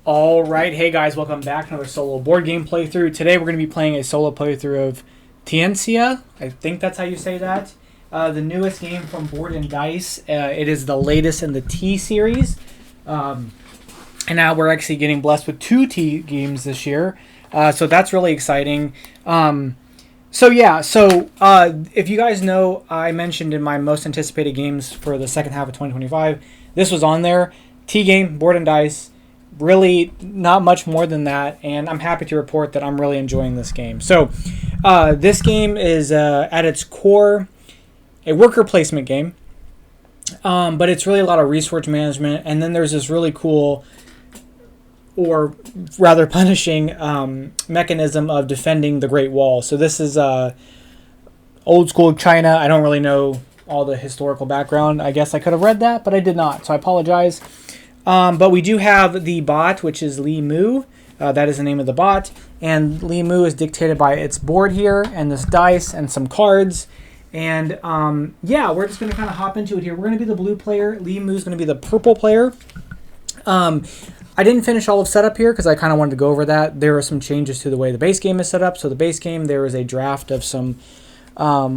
All right, hey guys, welcome back to another solo board game playthrough. Today we're going to be playing a solo playthrough of Tianxia. I think that's how you say that. The newest game from Board and Dice. It is the latest in the T series. And now we're actually getting blessed with 2 T games this year. So that's really exciting. If you guys know, I mentioned in my most anticipated games for the second half of 2025, this was on there. T game, Board and Dice. Really not much more than that, and I'm happy to report that I'm really enjoying this game. So this game is at its core a worker placement game, but it's really a lot of resource management, and then there's this really cool, or rather punishing, mechanism of defending the Great Wall. So this is old school China. I don't really know all the historical background. I guess I could have read that, but I did not, so I apologize. But we do have the bot, which is Li Mu. That is the name of the bot. And Li Mu is dictated by its board here, and this dice, and some cards. And we're just going to kind of hop into it here. We're going to be the blue player. Li Mu is going to be the purple player. I didn't finish all of setup here because I kind of wanted to go over that. There are some changes to the way the base game is set up. So the base game, there is a draft of some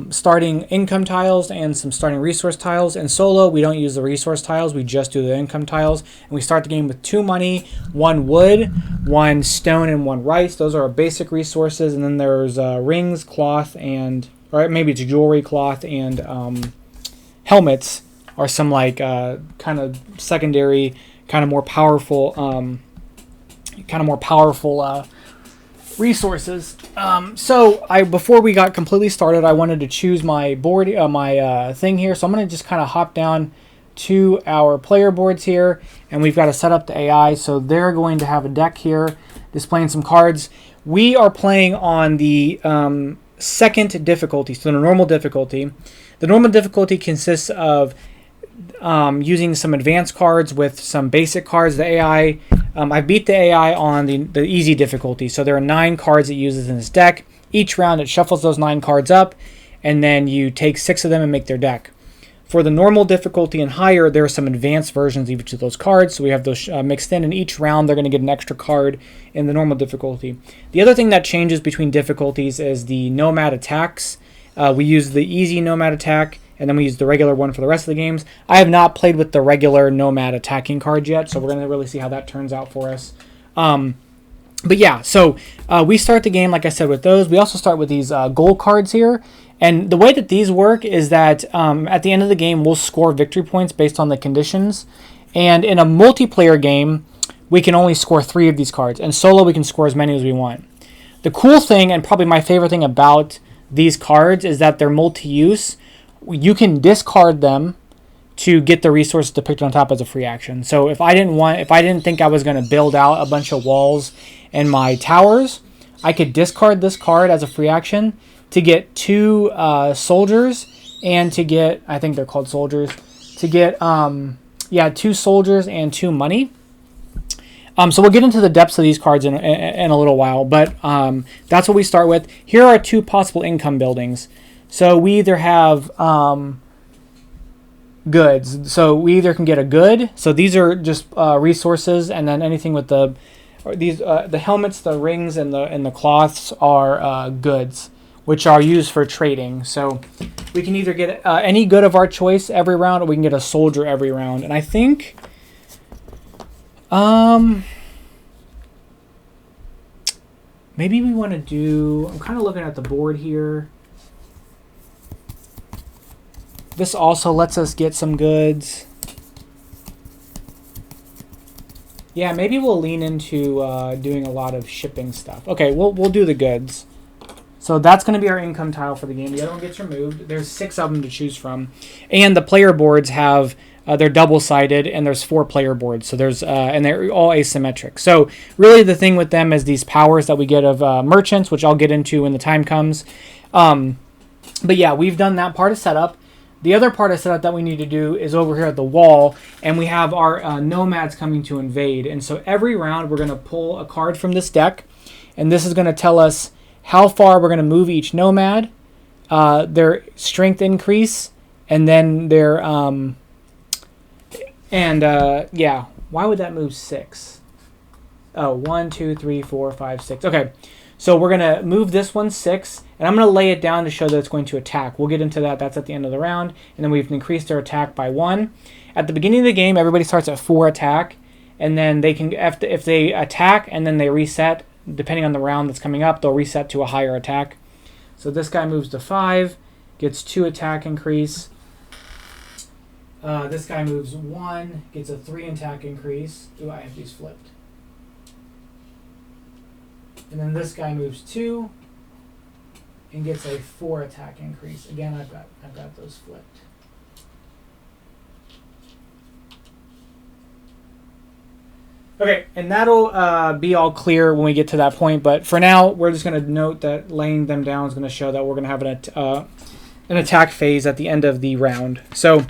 starting income tiles and some starting resource tiles. In solo, we don't use the resource tiles, we just do the income tiles, and we start the game with 2 money, 1 wood, 1 stone, and 1 rice. Those are our basic resources. And then there's rings, cloth, or maybe it's jewelry, cloth, and helmets are some like kind of secondary, kind of more powerful resources. Before we got completely started, I wanted to choose my board, thing here. So I'm going to just kind of hop down to our player boards here, and we've got to set up the AI. So they're going to have a deck here displaying some cards. We are playing on the second difficulty, so the normal difficulty. The normal difficulty consists of using some advanced cards with some basic cards. The AI, I beat the AI on the easy difficulty. So there are 9 cards it uses in this deck. Each round it shuffles those 9 cards up, and then you take 6 of them and make their deck. For the normal difficulty and higher, there are some advanced versions of each of those cards. So we have those mixed in each round they're going to get an extra card in the normal difficulty. The other thing that changes between difficulties is the nomad attacks. We use the easy nomad attack, and then we use the regular one for the rest of the games. I have not played with the regular nomad attacking card yet, so we're going to really see how that turns out for us. We start the game, like I said, with those. We also start with these gold cards here. And the way that these work is that at the end of the game, we'll score victory points based on the conditions. And in a multiplayer game, we can only score 3 of these cards. And solo, we can score as many as we want. The cool thing, and probably my favorite thing about these cards, is that they're multi-use. You can discard them to get the resources depicted on top as a free action. So if I didn't think I was going to build out a bunch of walls and my towers, I could discard this card as a free action to get 2 soldiers, and to get, I think they're called soldiers, to get 2 soldiers and 2 money. So we'll get into the depths of these cards in a little while, but that's what we start with. Here are 2 possible income buildings. So we either have goods. So we either can get a good. So these are just resources, and then anything with the helmets, the rings, and the cloths are goods, which are used for trading. So we can either get any good of our choice every round, or we can get a soldier every round. And I think maybe we want to do. I'm kind of looking at the board here. This also lets us get some goods. Yeah, maybe we'll lean into doing a lot of shipping stuff. Okay, we'll do the goods. So that's going to be our income tile for the game. The other one gets removed. There's 6 of them to choose from. And the player boards have, they're double-sided, and there's 4 player boards. So there's, and they're all asymmetric. So really the thing with them is these powers that we get of merchants, which I'll get into when the time comes. But yeah, we've done that part of setup. The other part of setup that we need to do is over here at the wall, and we have our nomads coming to invade. And so every round we're going to pull a card from this deck, and this is going to tell us how far we're going to move each nomad, their strength increase, and then their why would that move 6? Oh, 1, 2, 3, 4, 5, 6. Okay, so we're going to move this one 6, and I'm going to lay it down to show that it's going to attack. We'll get into that. That's at the end of the round, and then we've increased their attack by 1. At the beginning of the game, everybody starts at 4 attack, and then they can, if they attack and then they reset, depending on the round that's coming up, they'll reset to a higher attack. So this guy moves to 5, gets 2 attack increase. This guy moves 1, gets a 3 attack increase. Ooh, I have these flipped. And then this guy moves 2 and gets a 4 attack increase. Again, I've got those flipped. Okay, and that'll be all clear when we get to that point. But for now, we're just going to note that laying them down is going to show that we're going to have an attack phase at the end of the round. So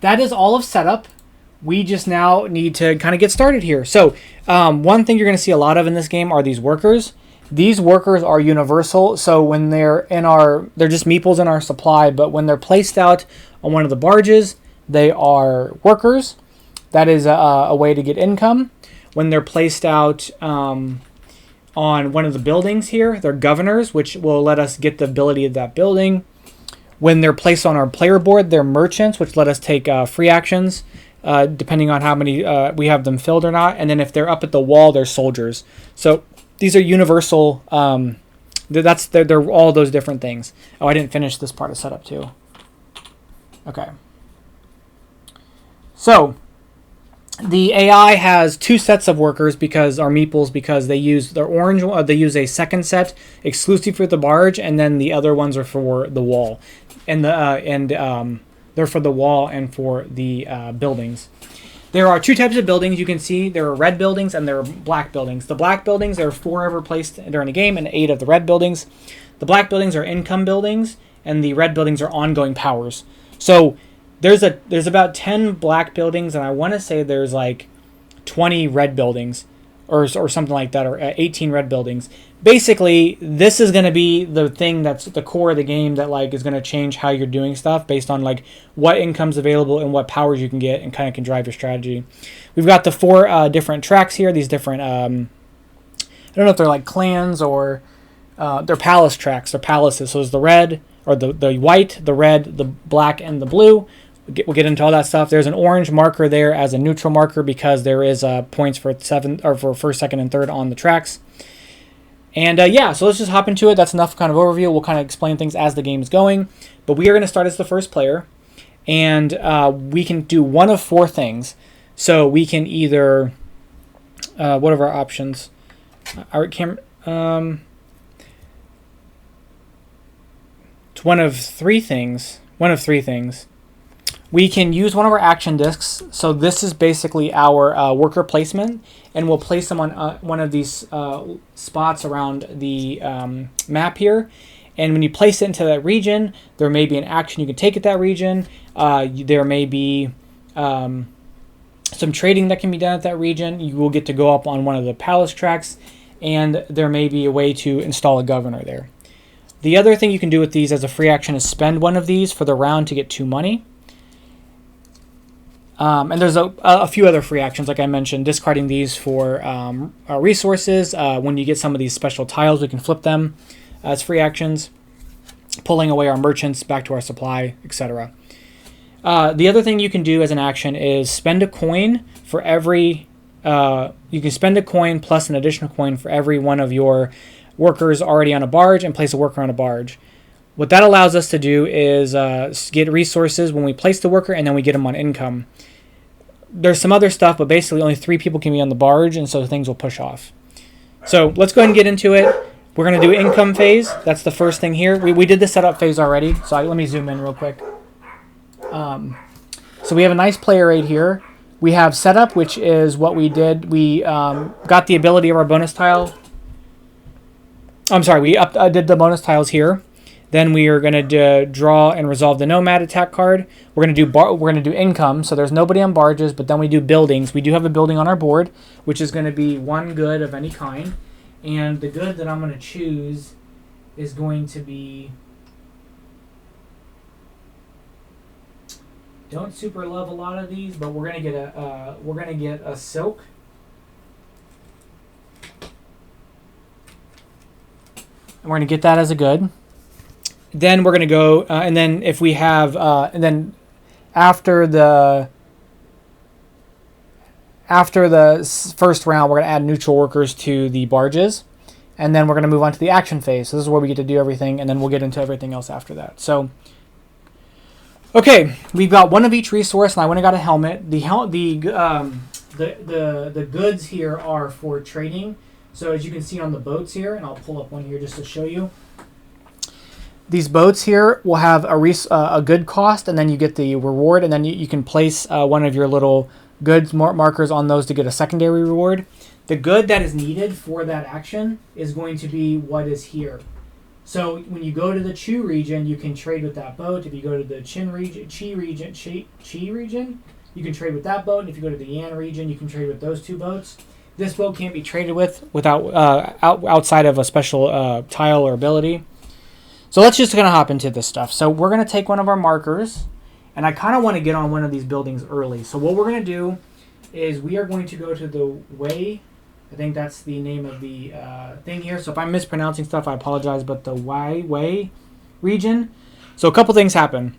that is all of setup. We just now need to kind of get started here. So one thing you're going to see a lot of in this game are these workers. These workers are universal. So when they're they're just meeples in our supply, but when they're placed out on one of the barges, they are workers. That is a way to get income. When they're placed out on one of the buildings here, they're governors, which will let us get the ability of that building. When they're placed on our player board, they're merchants, which let us take free actions, depending on how many we have them filled or not. And then if they're up at the wall, they're soldiers. So these are universal. They're all those different things. Oh, I didn't finish this part of setup too. Okay. So the AI has 2 sets of workers because our meeples, because they use their orange. They use a second set exclusive for the barge, and then the other ones are for the wall, and they're for the wall and for the buildings. There are 2 types of buildings you can see. There are red buildings and there are black buildings. The black buildings, there are 4 ever placed during a game, and 8 of the red buildings. The black buildings are income buildings, and the red buildings are ongoing powers. So there's about 10 black buildings, and I want to say there's like 20 red buildings, or something like that, or 18 red buildings. Basically, this is going to be the thing that's the core of the game that like is going to change how you're doing stuff based on like what income's available and what powers you can get, and kind of can drive your strategy. We've got the 4 different tracks here. These different I don't know if they're like clans or they're palace tracks. They're palaces. So there's the red, or the white, the red, the black, and the blue. We'll get into all that stuff. There's an orange marker there as a neutral marker because there is points for for first, second, and third on the tracks. And yeah, so let's just hop into it. That's enough kind of overview. We'll kind of explain things as the game is going. But we are going to start as the first player, and we can do one of 4 things. So we can either what are our options? It's one of 3 things. One of 3 things. We can use one of our action discs. So this is basically our worker placement, and we'll place them on one of these spots around the map here. And when you place it into that region, there may be an action you can take at that region. There may be some trading that can be done at that region. You will get to go up on one of the palace tracks, and there may be a way to install a governor there. The other thing you can do with these as a free action is spend one of these for the round to get 2 money. And there's a few other free actions, like I mentioned, discarding these for resources. When you get some of these special tiles, we can flip them as free actions, pulling away our merchants back to our supply, etc. The other thing you can do as an action is spend a coin for every... you can spend a coin plus an additional coin for every one of your workers already on a barge, and place a worker on a barge. What that allows us to do is get resources when we place the worker, and then we get them on income. There's some other stuff, but basically only 3 people can be on the barge, and so things will push off. So let's go ahead and get into it. We're going to do income phase. That's the first thing here. We did the setup phase already, so let me zoom in real quick. So we have a nice player right here. We have setup, which is what we did. We got the ability of our bonus tile. I'm sorry, we did the bonus tiles here. Then we are going to draw and resolve the nomad attack card. We're going to do income, so there's nobody on barges, but then we do buildings. We do have a building on our board, which is going to be 1 good of any kind. And the good that I'm going to choose is going to be... Don't super love a lot of these, but we're going to get a silk. we're going to get that as a good. Then we're going to go, and then if we have, and then after the first round, we're going to add neutral workers to the barges. And then we're going to move on to the action phase. So this is where we get to do everything, and then we'll get into everything else after that. So, okay, we've got one of each resource, and I went and got a helmet. The goods here are for trading. So as you can see on the boats here, and I'll pull up one here just to show you. These boats here will have a good cost, and then you get the reward, and then you can place one of your little goods markers on those to get a secondary reward. The good that is needed for that action is going to be what is here. So when you go to the Chu region, you can trade with that boat. If you go to the Chi region, you can trade with that boat. And if you go to the Yan region, you can trade with those two boats. This boat can't be traded with without outside of a special tile or ability. So let's just gonna hop into this stuff. So we're gonna take one of our markers, and I kind of want to get on one of these buildings early. So what we're gonna do is we are going to go to the way. I think that's the name of the thing here. So if I'm mispronouncing stuff, I apologize, but the Way region. So a couple things happen.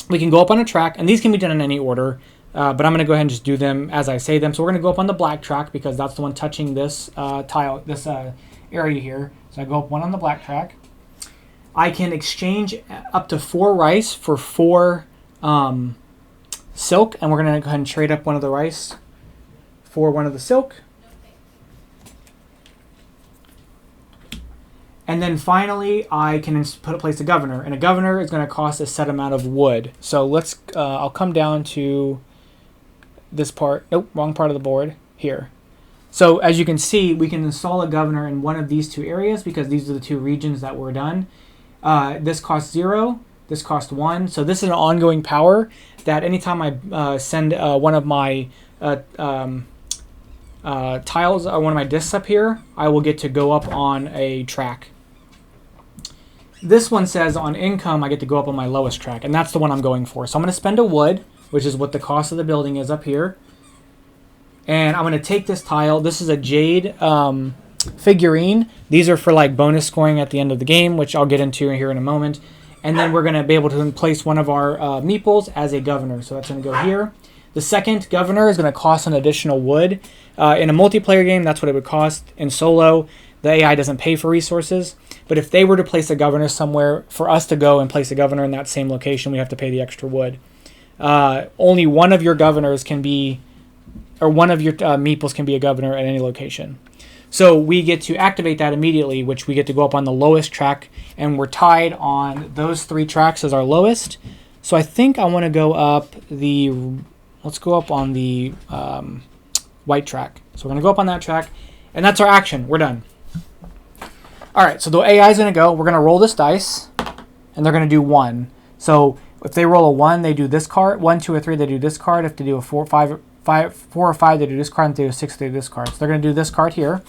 We can go up on a track, and these can be done in any order, but I'm going to go ahead and just do them as I say them. So we're going to go up on the black track because that's the one touching this tile, this area here. So I go up one on the black track. I can exchange up to 4 rice for 4 silk, and we're going to go ahead and trade up one of the rice for one of the silk. And then finally, I can place a governor, and a governor is going to cost a set amount of wood. So let's, I'll come down to this part. Nope, wrong part of the board here. So as you can see, we can install a governor in one of these 2 areas because these are the 2 regions that were done. This costs 0. This costs 1. So this is an ongoing power that anytime I send one of my tiles or one of my discs up here, I will get to go up on a track. This one says on income, I get to go up on my lowest track, and that's the one I'm going for. So I'm going to spend a wood, which is what the cost of the building is up here. And I'm going to take this tile. This is a jade figurine. These are for like bonus scoring at the end of the game, which I'll get into here in a moment. And then we're going to be able to place one of our meeples as a governor. So that's going to go here. The second governor is going to cost an additional wood. In a multiplayer game, that's what it would cost. In solo, the AI doesn't pay for resources. But if they were to place a governor somewhere, for us to go and place a governor in that same location, we have to pay the extra wood. Only one of your governors can be, or one of your meeples can be a governor at any location. So we get to activate that immediately, which we get to go up on the lowest track, and we're tied on those 3 tracks as our lowest. So I think I want to go up the, let's go up on the white track. So we're going to go up on that track, and that's our action. We're done. All right, so the AI is going to go. We're going to roll this dice, and they're going to do 1. So if they roll a 1, they do this card. 1, 2, or 3, they do this card. If they do a 4, 5, 4 or 5, they do this card. And if they do a 6, they do this card. So they're going to do this card here.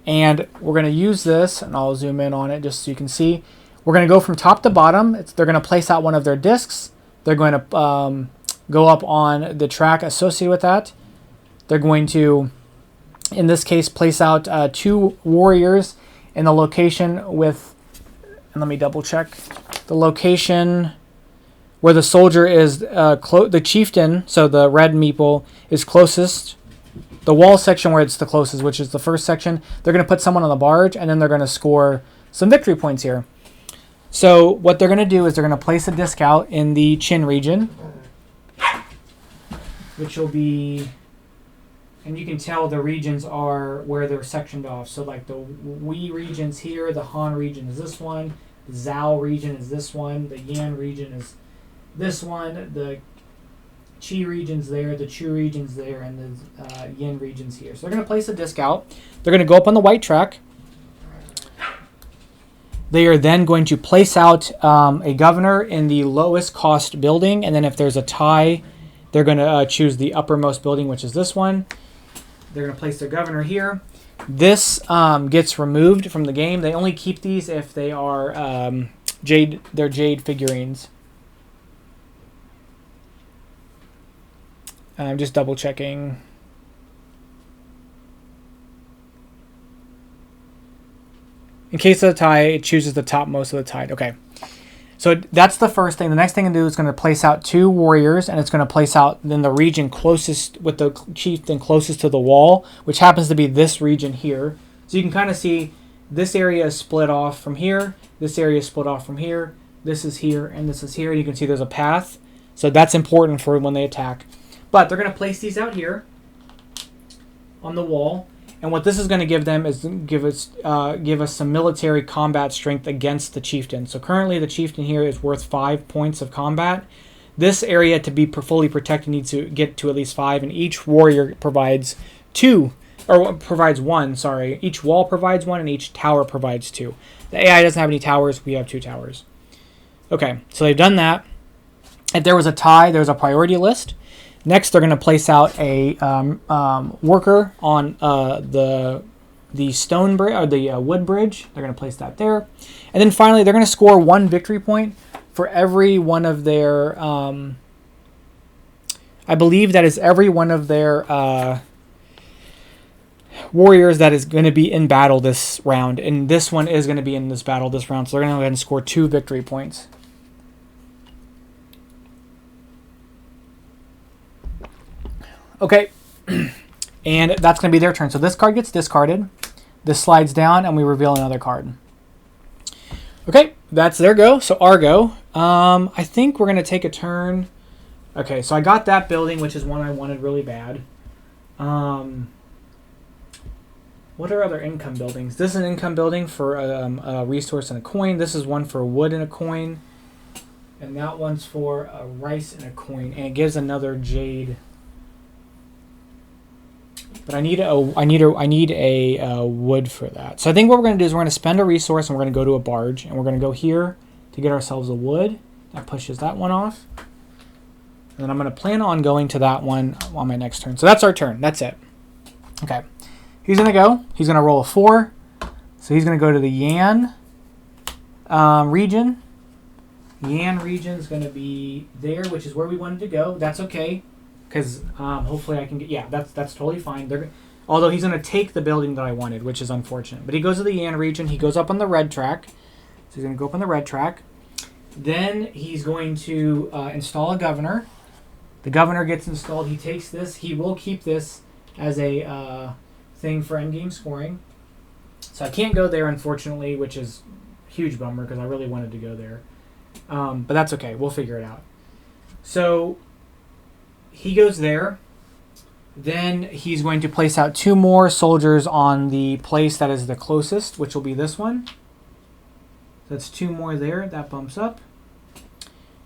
And we're going to use this, and I'll zoom in on it just so you can see. We're going to go from top to bottom. They're going to place out one of their discs. They're going to go up on the track associated with that. They're going to, in this case, place out 2 warriors in the location with, and let me double check, the location where the soldier is, the chieftain, so the red meeple, is closest. The wall section where it's the closest, which is the first section, they're going to put someone on the barge, and then they're going to score some victory points here. So what they're going to do is they're going to place a disc out in the Chin region, which will be, and you can tell the regions are where they're sectioned off. So like the Wei region's here, the Han region is this one, the Zhao region is this one, the Yan region is this one, the Qi region's there, the Chu region's there, and the Yin region's here. So they're going to place a disc out. They're going to go up on the white track. They are then going to place out a governor in the lowest cost building, and then if there's a tie, they're going to choose the uppermost building, which is this one. They're going to place their governor here. This gets removed from the game. They only keep these if they are jade figurines. I'm just double checking. In case of a tie, it chooses the topmost of the tide. Okay. So that's the first thing. The next thing to do is going to place out 2 warriors, and it's going to place out in the region closest, with the chieftain closest to the wall, which happens to be this region here. So you can kind of see this area is split off from here, this area is split off from here, this is here, and this is here. You can see there's a path. So that's important for when they attack. But they're going to place these out here on the wall. And what this is going to give them is give us some military combat strength against the chieftain. So currently the chieftain here is worth 5 points of combat. This area, to be fully protected, needs to get to at least 5, and each warrior provides 2, or provides 1, sorry. Each wall provides 1, and each tower provides 2. The AI doesn't have any towers. We have 2 towers. Okay, so they've done that. If there was a tie, there's a priority list. Next, they're going to place out a worker on the stone bridge, or the wood bridge. They're going to place that there. And then finally, they're going to score 1 victory point for every one of their, I believe that is every one of their warriors that is going to be in battle this round. And this one is going to be in this battle this round. So they're going to go ahead and score 2 victory points. Okay, and that's going to be their turn. So this card gets discarded. This slides down, and we reveal another card. Okay, that's their go. So our go. I think we're going to take a turn. Okay, so I got that building, which is one I wanted really bad. What are other income buildings? This is an income building for a resource and a coin. This is one for wood and a coin. And that one's for a rice and a coin. And it gives another jade. But I need a wood for that. So I think what we're going to do is we're going to spend a resource, and we're going to go to a barge, and we're going to go here to get ourselves a wood. That pushes that one off. And then I'm going to plan on going to that one on my next turn. So that's our turn. That's it. Okay. He's going to go. He's going to roll a 4. So he's going to go to the Yan region. Yan region is going to be there, which is where we wanted to go. That's okay. Because hopefully I can get... Yeah, that's totally fine. Although he's going to take the building that I wanted, which is unfortunate. But he goes to the Yan region. He goes up on the red track. So he's going to go up on the red track. Then he's going to install a governor. The governor gets installed. He takes this. He will keep this as a thing for endgame scoring. So I can't go there, unfortunately, which is a huge bummer because I really wanted to go there. But that's okay. We'll figure it out. So... he goes there. Then he's going to place out 2 more soldiers on the place that is the closest, which will be this one. That's 2 more there. That bumps up.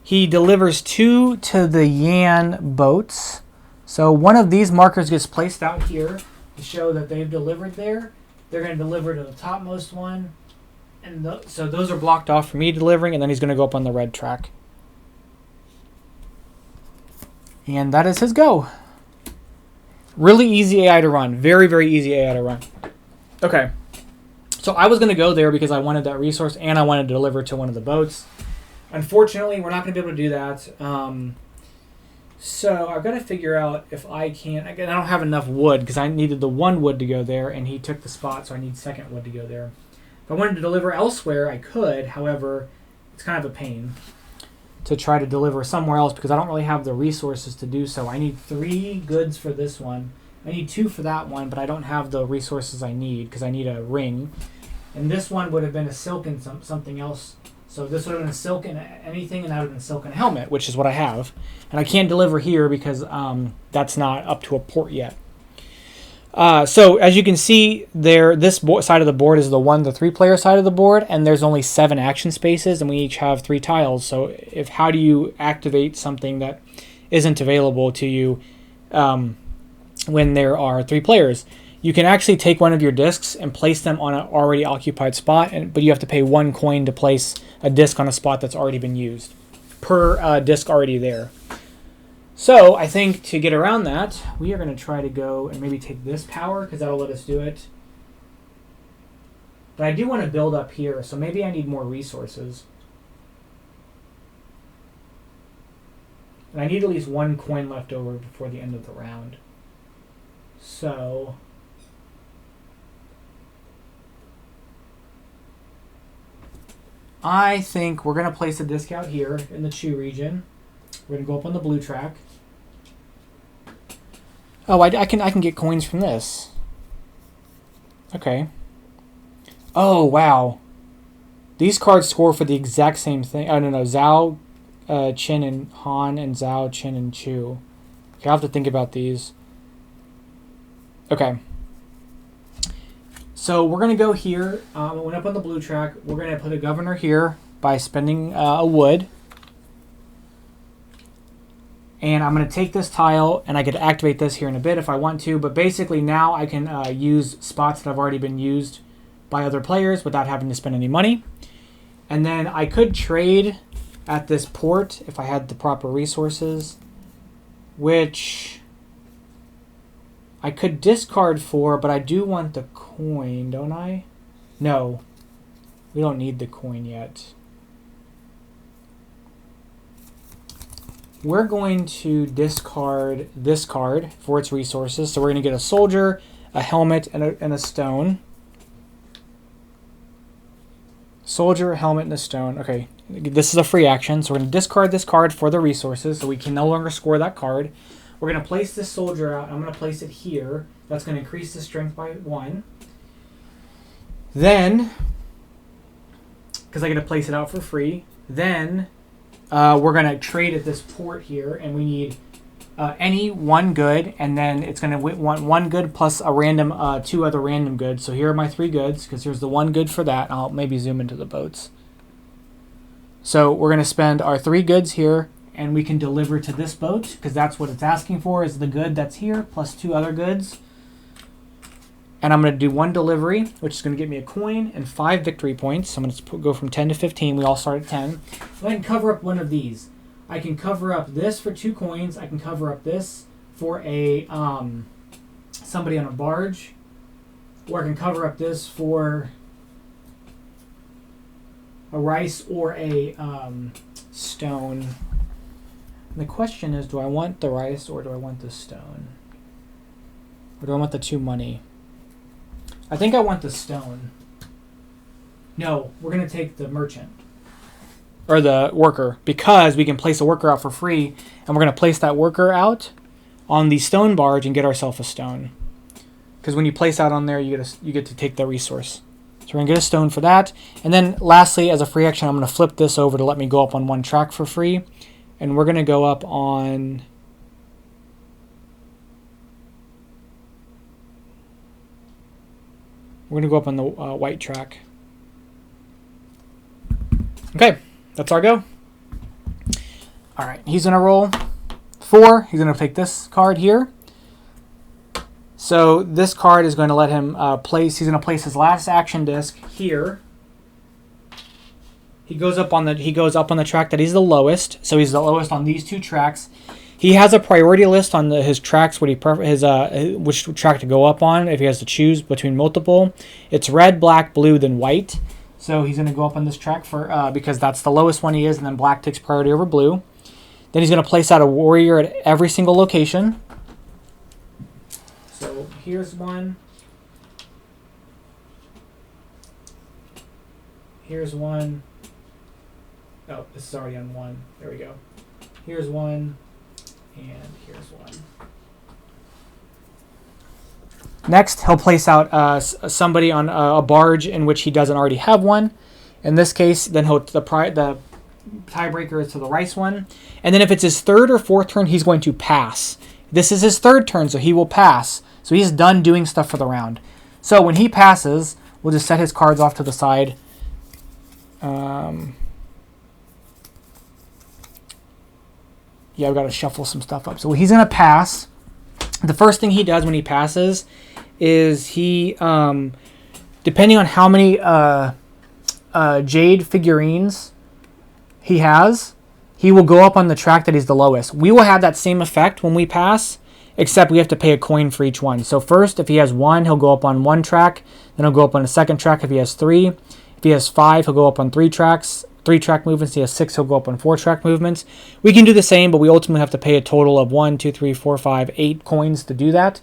He delivers 2 to the Yan boats. So one of these markers gets placed out here to show that they've delivered there. They're going to deliver to the topmost one. And so those are blocked off for me delivering, and then he's going to go up on the red track. And that is his go. Really easy AI to run. Very, very easy AI to run. Okay. So I was going to go there because I wanted that resource and I wanted to deliver to one of the boats. Unfortunately, we're not going to be able to do that. So I've got to figure out if I can... I don't have enough wood because I needed the 1 wood to go there, and he took the spot, so I need 2nd wood to go there. If I wanted to deliver elsewhere, I could. However, it's kind of a pain to try to deliver somewhere else because I don't really have the resources to do so. I need 3 goods for this one. I need 2 for that one, but I don't have the resources I need because I need a ring. And this one would have been a silk and something else. So this would have been a silk and anything, and that would have been a silk and a helmet, which is what I have. And I can't deliver here because that's not up to a port yet. So as you can see there, this side of the board is the 3-player side of the board, and there's only 7 action spaces, and we each have 3 tiles. So how do you activate something that isn't available to you when there are 3 players? You can actually take one of your discs and place them on an already occupied spot, but you have to pay 1 coin to place a disc on a spot that's already been used per disc already there. So I think to get around that, we are going to try to go and maybe take this power because that'll let us do it. But I do want to build up here, so maybe I need more resources. And I need at least 1 coin left over before the end of the round. So I think we're going to place a disc out here in the Chu region. We're going to go up on the blue track. Oh, I can get coins from this. Okay. Oh, wow. These cards score for the exact same thing. Oh, no. Zhao, Qin, and Han, and Zhao, Qin, and Chu. Okay, I'll have to think about these. Okay. So we're going to go here. I went up on the blue track. We're going to put a governor here by spending a wood. And I'm going to take this tile, and I could activate this here in a bit if I want to. But basically now I can use spots that have already been used by other players without having to spend any money. And then I could trade at this port if I had the proper resources, which I could discard for, but I do want the coin, don't I? No, we don't need the coin yet. We're going to discard this card for its resources. So we're going to get a soldier, a helmet, and a stone. Soldier, a helmet, and a stone. Okay, this is a free action. So we're going to discard this card for the resources so we can no longer score that card. We're going to place this soldier out. I'm going to place it here. That's going to increase the strength by 1. Then, because I get to place it out for free, then we're going to trade at this port here, and we need any 1 good, and then it's going to want 1 good plus a random 2 other random goods. So here are my 3 goods, because here's the 1 good for that. I'll maybe zoom into the boats. So we're going to spend our 3 goods here, and we can deliver to this boat, because that's what it's asking for, is the good that's here plus 2 other goods. And I'm going to do 1 delivery, which is going to get me a coin and 5 victory points. So I'm going to go from 10 to 15. We all start at 10. So I can cover up one of these. I can cover up this for 2 coins. I can cover up this for a somebody on a barge. Or I can cover up this for a rice or a stone. And the question is, do I want the rice or do I want the stone? Or do I want the 2 money? I think I want the stone. No, we're going to take the merchant. Or the worker. Because we can place a worker out for free. And we're going to place that worker out on the stone barge and get ourselves a stone. Because when you place out on there, you get to take the resource. So we're going to get a stone for that. And then lastly, as a free action, I'm going to flip this over to let me go up on 1 track for free. And we're going to go up on... We're going to go up on the white track. Okay, that's our go. All right, he's going to roll 4. He's going to take this card here. So this card is going to let him place. He's going to place his last action disc here. He goes up on the track that he's the lowest. So he's the lowest on these 2 tracks. He has a priority list on his tracks, which track to go up on if he has to choose between multiple. It's red, black, blue, then white. So he's going to go up on this track for because that's the lowest one he is, and then black takes priority over blue. Then he's going to place out a warrior at every single location. So here's one. Here's one. Oh, this is already on 1. There we go. Here's one. And here's one. Next, he'll place out somebody on a barge in which he doesn't already have one. In this case, then the tiebreaker is to the rice one. And then if it's his 3rd or 4th turn, he's going to pass. This is his 3rd turn, so he will pass. So he's done doing stuff for the round. So when he passes, we'll just set his cards off to the side. Yeah, I've got to shuffle some stuff up. So he's going to pass. The first thing he does when he passes is he, depending on how many jade figurines he has, he will go up on the track that he's the lowest. We will have that same effect when we pass, except we have to pay a coin for each one. So first, if he has 1, he'll go up on 1 track. Then he'll go up on a 2nd track if he has 3. If he has 5, he'll go up on 3 tracks. 3 track movements. He has 6, he'll go up on 4 track movements. We can do the same, but we ultimately have to pay a total of 1, 2, 3, 4, 5, 8 coins to do that.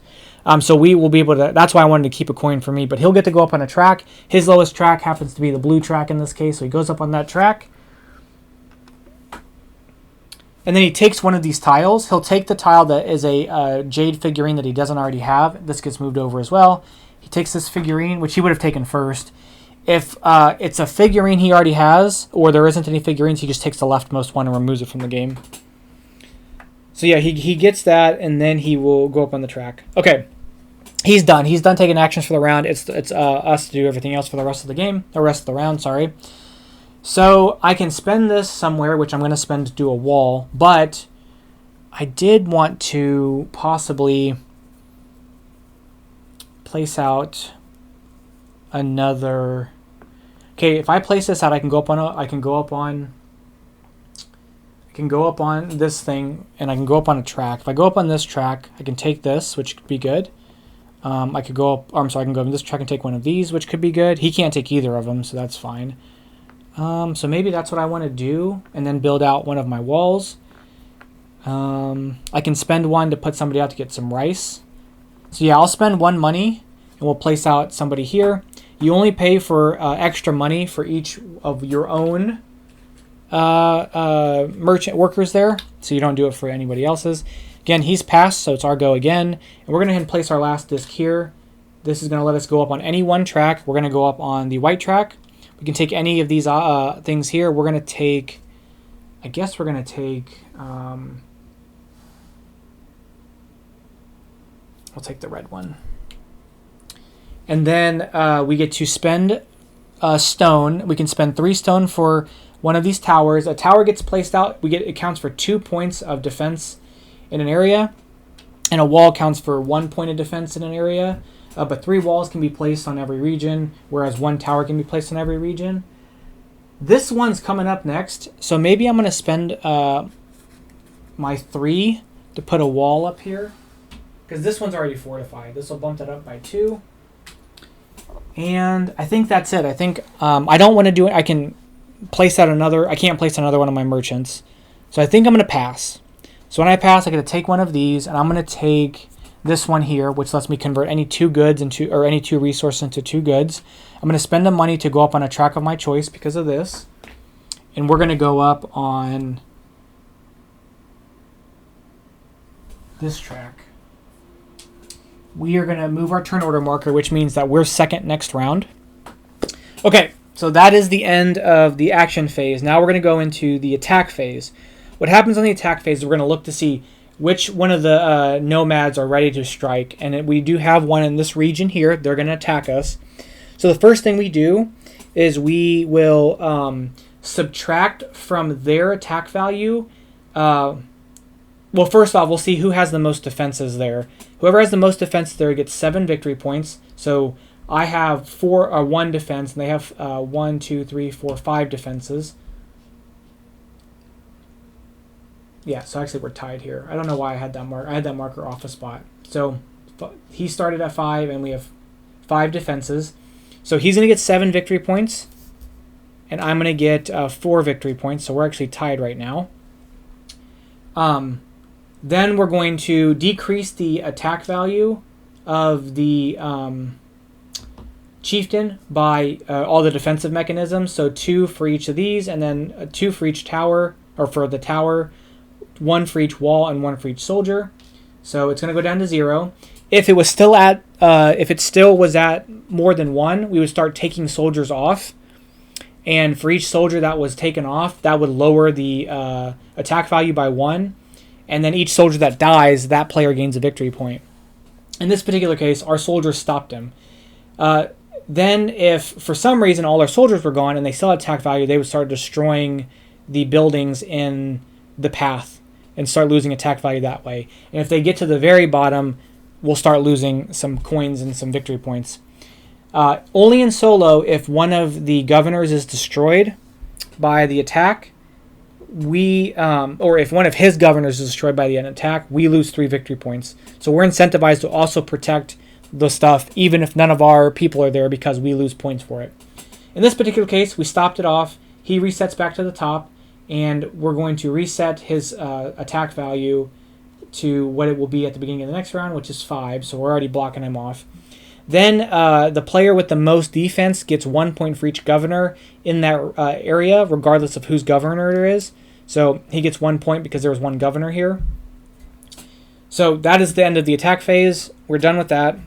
So we will be able to, that's why I wanted to keep a coin for me, but he'll get to go up on a track. His lowest track happens to be the blue track in this case, so he goes up on that track. And then he takes one of these tiles. He'll take the tile that is a jade figurine that he doesn't already have. This gets moved over as well. He takes this figurine, which he would have taken first. If it's a figurine he already has, or there isn't any figurines, he just takes the leftmost one and removes it from the game. So yeah, he gets that, and then he will go up on the track. Okay, he's done. He's done taking actions for the round. It's us to do everything else for the rest of the game. The rest of the round, sorry. So I can spend this somewhere, which I'm going to spend to do a wall, but I did want to possibly place out another. Okay, if I place this out, I can go up on this thing, and I can go up on a track. If I go up on this track, I can take this, which could be good. I could go up. I can go on this track and take one of these, which could be good. He can't take either of them, so that's fine. So maybe that's what I want to do, and then build out one of my walls. I can spend one to put somebody out to get some rice. So yeah, I'll spend one money, and we'll place out somebody here. You only pay for extra money for each of your own merchant workers there, so you don't do it for anybody else's. Again, he's passed, so it's our go again. And we're going to go ahead and place our last disc here. This is going to let us go up on any one track. We're going to go up on the white track. We can take any of these things here. We're going to take, I guess we're going to take, I'll take the red one. And then we get to spend stone. We can spend 3 stone for one of these towers. A tower gets placed out. It counts for 2 points of defense in an area, and a wall counts for 1 point of defense in an area. But 3 walls can be placed on every region, whereas 1 tower can be placed on every region. This one's coming up next, so maybe I'm going to spend my 3 to put a wall up here, because this one's already fortified. This will bump that up by 2. And I think that's it. I think I don't want to do it. I can place out another. I can't place another one of my merchants. So I think I'm going to pass. So when I pass, I'm going to take one of these, and I'm going to take this one here, which lets me convert any 2 goods into, or any 2 resources into 2 goods. I'm going to spend the money to go up on a track of my choice because of this. And we're going to go up on this track. We are going to move our turn order marker, which means that we're second next round. Okay, so that is the end of the action phase. Now we're going to go into the attack phase. What happens on the attack phase is we're going to look to see which one of the nomads are ready to strike. And we do have one in this region here. They're going to attack us. So the first thing we do is we will subtract from their attack value. Well, first off, we'll see who has the most defenses there. Whoever has the most defenses there gets 7 victory points. So I have 1 defense, and they have 1, 2, 3, 4, 5 defenses. Yeah, so actually we're tied here. I don't know why I had that mark. I had that marker off a spot. So he started at 5, and we have 5 defenses. So he's going to get 7 victory points, and I'm going to get 4 victory points. So we're actually tied right now. Then we're going to decrease the attack value of the chieftain by all the defensive mechanisms. So 2 for each of these, and then 2 for each tower, or for the tower, 1 for each wall, and 1 for each soldier. So it's going to go down to 0. If it was still at, if it still was at more than 1, we would start taking soldiers off. And for each soldier that was taken off, that would lower the attack value by 1. And then each soldier that dies, that player gains a victory point. In this particular case, our soldiers stopped him. Then if for some reason all our soldiers were gone and they still had attack value, they would start destroying the buildings in the path and start losing attack value that way. And if they get to the very bottom, we'll start losing some coins and some victory points. Only in solo, if one of the governors is destroyed by the attack, or if one of his governors is destroyed by the attack, we lose 3 victory points. So we're incentivized to also protect the stuff, even if none of our people are there, because we lose points for it. In this particular case, we stopped it off. He resets back to the top, and we're going to reset his attack value to what it will be at the beginning of the next round, which is 5. So we're already blocking him off. Then the player with the most defense gets 1 point for each governor in that area, regardless of whose governor it is. So he gets 1 point because there was one governor here. So that is the end of the attack phase. We're done with that.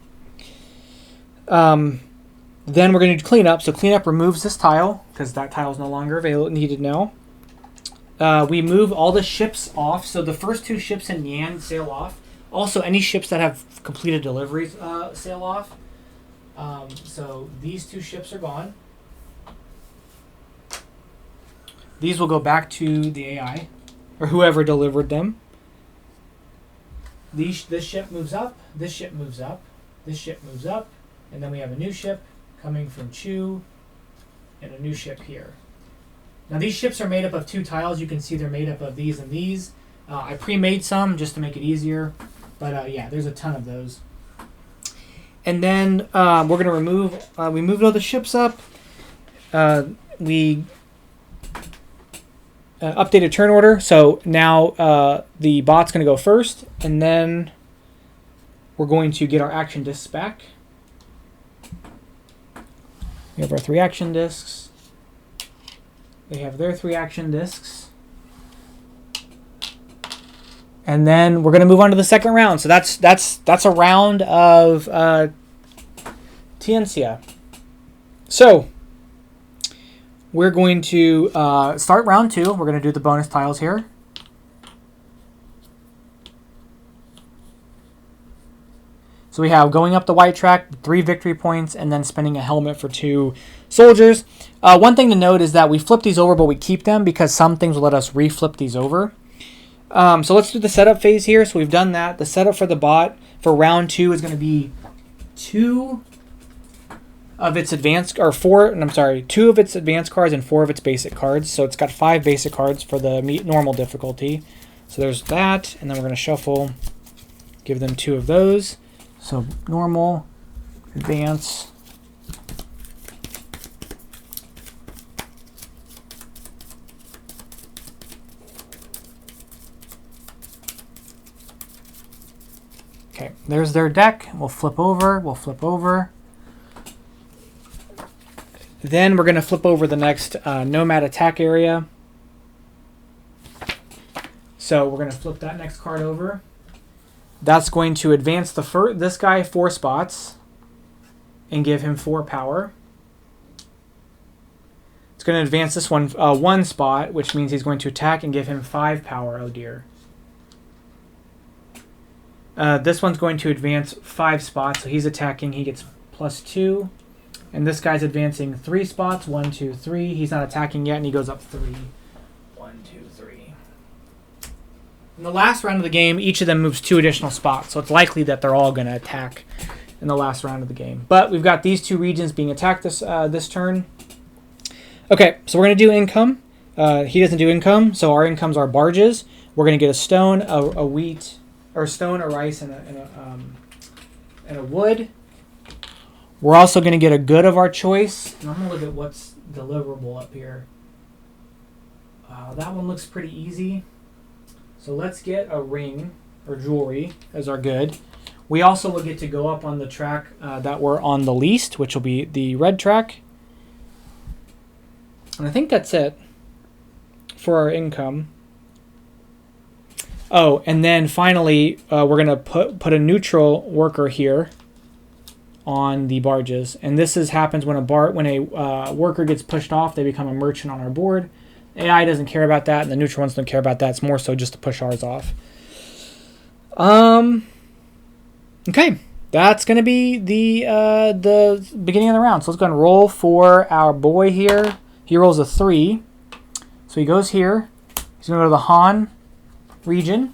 Then we're going to do cleanup. So cleanup removes this tile because that tile is no longer needed now. We move all the ships off. So the first 2 ships in Yan sail off. Also, any ships that have completed deliveries sail off. So these 2 ships are gone. These will go back to the AI or whoever delivered them. This ship moves up. This ship moves up. This ship moves up. And then we have a new ship coming from Chu, and a new ship here. Now these ships are made up of 2 tiles. You can see they're made up of these and these. I pre-made some just to make it easier, but yeah, there's a ton of those. And then we're going to remove. We moved all the ships up. We updated turn order, so now the bot's going to go first, and then we're going to get our action discs back. We have our 3 action discs. They have their 3 action discs. And then we're going to move on to the second round. So that's a round of Tianxia. So we're going to start round 2. We're going to do the bonus tiles here. So we have going up the white track, 3 victory points, and then spending a helmet for 2 soldiers. One thing to note is that we flip these over, but we keep them because some things will let us reflip these over. So let's do the setup phase here. So we've done that. The setup for the bot for round 2 is going to be 2 of its advanced, or 2 of its advanced cards and 4 of its basic cards. So it's got 5 basic cards for the normal difficulty. So there's that, and then we're going to shuffle, give them 2 of those. So normal, advance, okay, there's their deck. We'll flip over, Then we're going to flip over the next Nomad attack area. So we're going to flip that next card over. That's going to advance this guy 4 spots and give him 4 power. It's going to advance this one 1 spot, which means he's going to attack and give him 5 power. Oh dear. This one's going to advance 5 spots, so he's attacking. He gets +2. And this guy's advancing 3 spots. 1, 2, 3. He's not attacking yet, and he goes up 3. 1, 2, 3. In the last round of the game, each of them moves 2 additional spots, so it's likely that they're all going to attack in the last round of the game. But we've got these 2 regions being attacked this turn. Okay, so we're going to do income. He doesn't do income, so our incomes are barges. We're going to get a stone, a wheat, or stone, a rice, and a wood. We're also going to get a good of our choice. And I'm going to look at what's deliverable up here. That one looks pretty easy. So let's get a ring or jewelry as our good. We also will get to go up on the track that we're on the least, which will be the red track. And I think that's it for our income. Oh, and then finally, we're going to put a neutral worker here on the barges. And this happens when a worker gets pushed off, they become a merchant on our board. AI doesn't care about that, and the neutral ones don't care about that. It's more so just to push ours off. Okay, that's going to be the beginning of the round. So let's go and roll for our boy here. He rolls a 3. So he goes here. He's going to go to the Han region.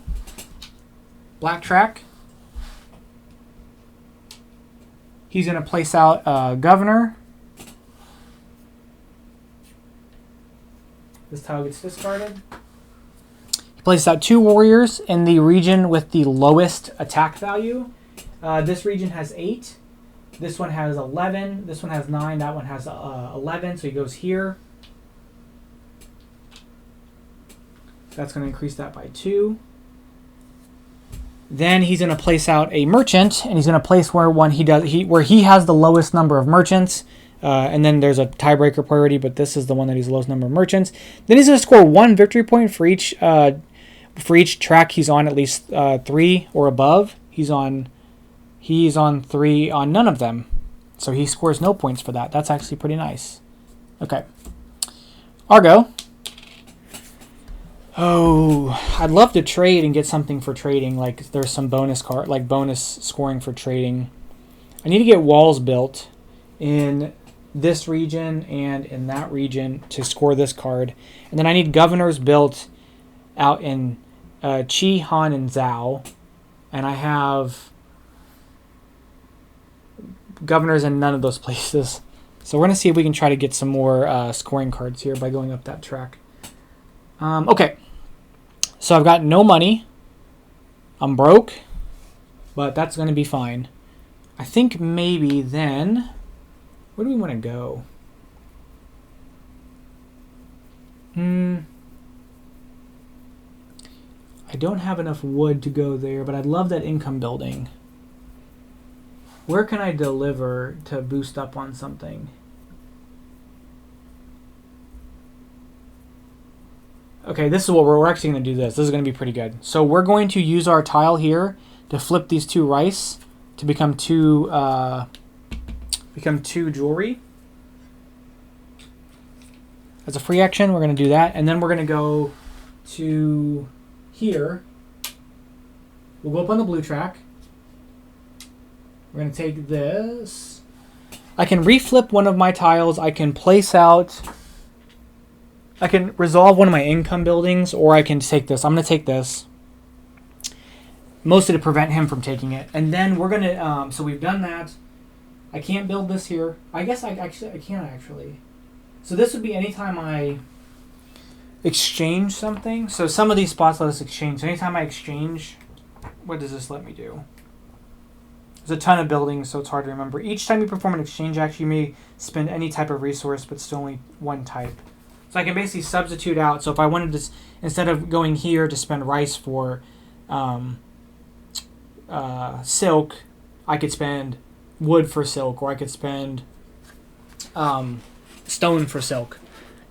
Black track. He's going to place out Governor. This tile gets discarded. He places out 2 warriors in the region with the lowest attack value. This region has 8. This one has 11. This one has 9. That one has 11. So he goes here. That's going to increase that by 2. Then he's going to place out a merchant, and he's going to place where he has the lowest number of merchants. And then there's a tiebreaker priority, but this is the one that he's the lowest number of merchants. Then he's going to score 1 victory point for each track he's on, at least 3 or above. He's on 3 on none of them, so he scores no points for that. That's actually pretty nice. Okay, Argo. Oh, I'd love to trade and get something for trading. Like there's some bonus scoring for trading. I need to get walls built in this region and in that region to score this card. And then I need governors built out in Qi, Han, and Zhao. And I have governors in none of those places. So we're going to see if we can try to get some more scoring cards here by going up that track. Okay. So I've got no money. I'm broke. But that's going to be fine. I think maybe then... Where do we want to go? I don't have enough wood to go there, but I'd love that income building. Where can I deliver to boost up on something? Okay, this is what we're actually going to do this. This is going to be pretty good. So we're going to use our tile here to flip these 2 rice to become 2 jewelry. As a free action, we're going to do that. And then we're going to go to here. We'll go up on the blue track. We're going to take this. I can reflip one of my tiles. I can place out... I can resolve one of my income buildings, or I can take this. I'm going to take this. Mostly to prevent him from taking it. And then we're going to... so we've done that. I can't build this here. I guess I can't actually. So this would be anytime I exchange something. So some of these spots let us exchange. So anytime I exchange, what does this let me do? There's a ton of buildings, so it's hard to remember. Each time you perform an exchange action, you may spend any type of resource, but still only one type. So I can basically substitute out. So if I wanted to, instead of going here to spend rice for silk, I could spend wood for silk, or I could spend stone for silk.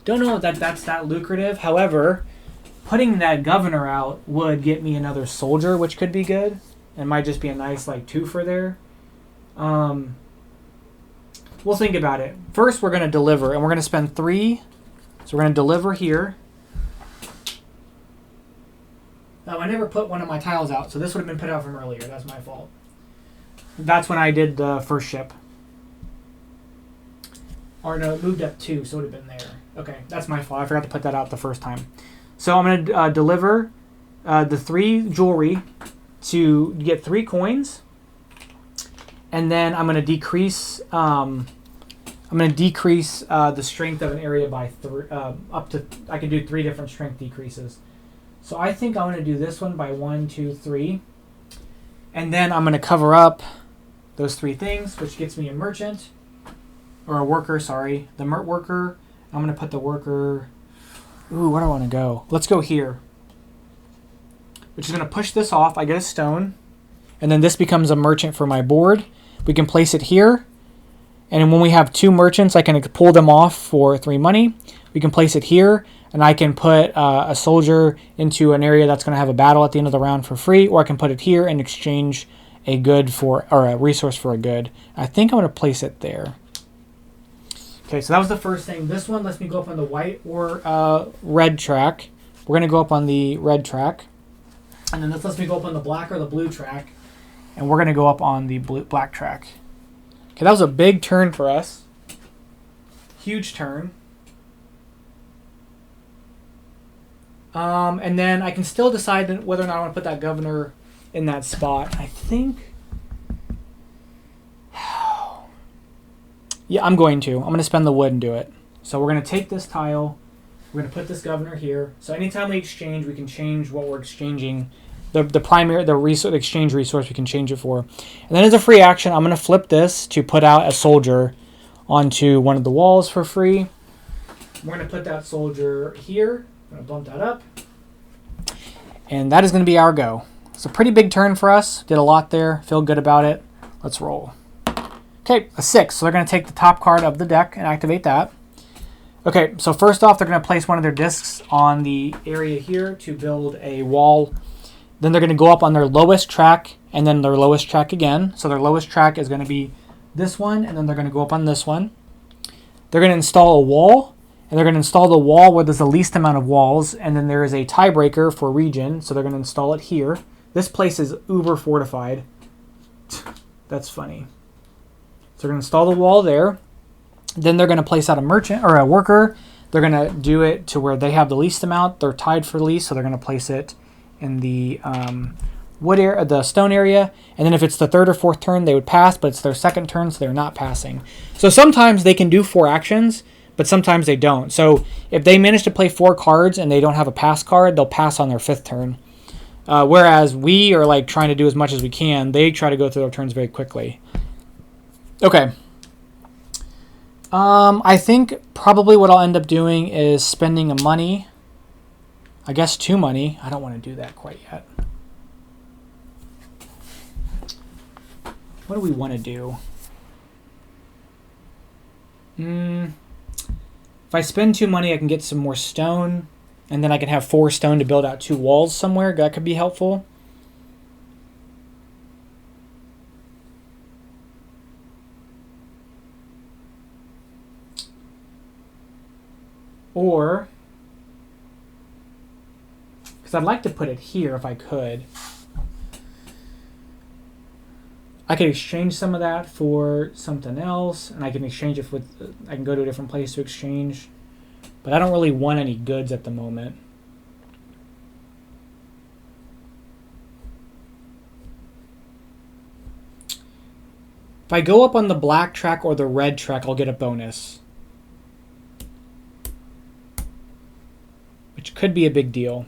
Don't know if that's that lucrative. However, putting that governor out would get me another soldier, which could be good. It might just be a nice like 2 for there. We'll think about it. First, we're going to deliver, and we're going to spend 3. So we're going to deliver here. Now, I never put one of my tiles out, so this would have been put out from earlier. That's my fault. That's when I did the first ship. Or no, it moved up 2, so it would have been there. Okay, that's my fault. I forgot to put that out the first time. So I'm going to deliver the 3 jewelry to get 3 coins. And then I'm going to decrease... the strength of an area by up to... I can do 3 different strength decreases. So I think I'm going to do this one by 1, 2, 3. And then I'm going to cover up those 3 things, which gets me a merchant. Or a worker, sorry. The worker. I'm going to put the worker... Ooh, where do I want to go? Let's go here. Which is going to push this off. I get a stone. And then this becomes a merchant for my board. We can place it here. And when we have 2 merchants, I can pull them off for 3 money. We can place it here, and I can put a soldier into an area that's going to have a battle at the end of the round for free, or I can put it here and exchange a good for, or a resource for a good. I think I'm going to place it there. Okay, so that was the first thing. This one lets me go up on the white or red track. We're going to go up on the red track. And then this lets me go up on the black or the blue track. And we're going to go up on the black track. Okay, that was a big turn for us. Huge turn. And then I can still decide whether or not I want to put that governor in that spot. I think... Yeah, I'm going to spend the wood and do it. So we're going to take this tile. We're going to put this governor here. So anytime we exchange, we can change what we're exchanging. The exchange resource, we can change it for. And then as a free action, I'm going to flip this to put out a soldier onto one of the walls for free. We're going to put that soldier here. I'm going to bump that up. And that is going to be our go. It's a pretty big turn for us. Did a lot there. Feel good about it. Let's roll. Okay, a 6. So they're going to take the top card of the deck and activate that. Okay, so first off, they're going to place one of their discs on the area here to build a wall. Then they're going to go up on their lowest track and then their lowest track again. So their lowest track is going to be this one, and then they're going to go up on this one. They're going to install a wall, and they're going to install the wall where there's the least amount of walls, and then there is a tiebreaker for region, so they're going to install it here. This place is uber fortified. That's funny. So they're going to install the wall there. Then they're going to place out a merchant or a worker. They're going to do it to where they have the least amount. They're tied for least, so they're going to place it in the wood area, the stone area. And then if it's the third or fourth turn, they would pass, but it's their second turn, so they're not passing. So sometimes they can do 4 actions, but sometimes they don't. So if they manage to play 4 cards and they don't have a pass card, they'll pass on their 5th turn. Whereas we are like trying to do as much as we can. They try to go through their turns very quickly. Okay. I think probably what I'll end up doing is spending a money. I guess 2 money. I don't want to do that quite yet. What do we want to do? If I spend 2 money, I can get some more stone. And then I can have 4 stone to build out 2 walls somewhere. That could be helpful. Or, because I'd like to put it here if I could. I could exchange some of that for something else, and I can exchange it with, I can go to a different place to exchange. But I don't really want any goods at the moment. If I go up on the black track or the red track, I'll get a bonus. Which could be a big deal.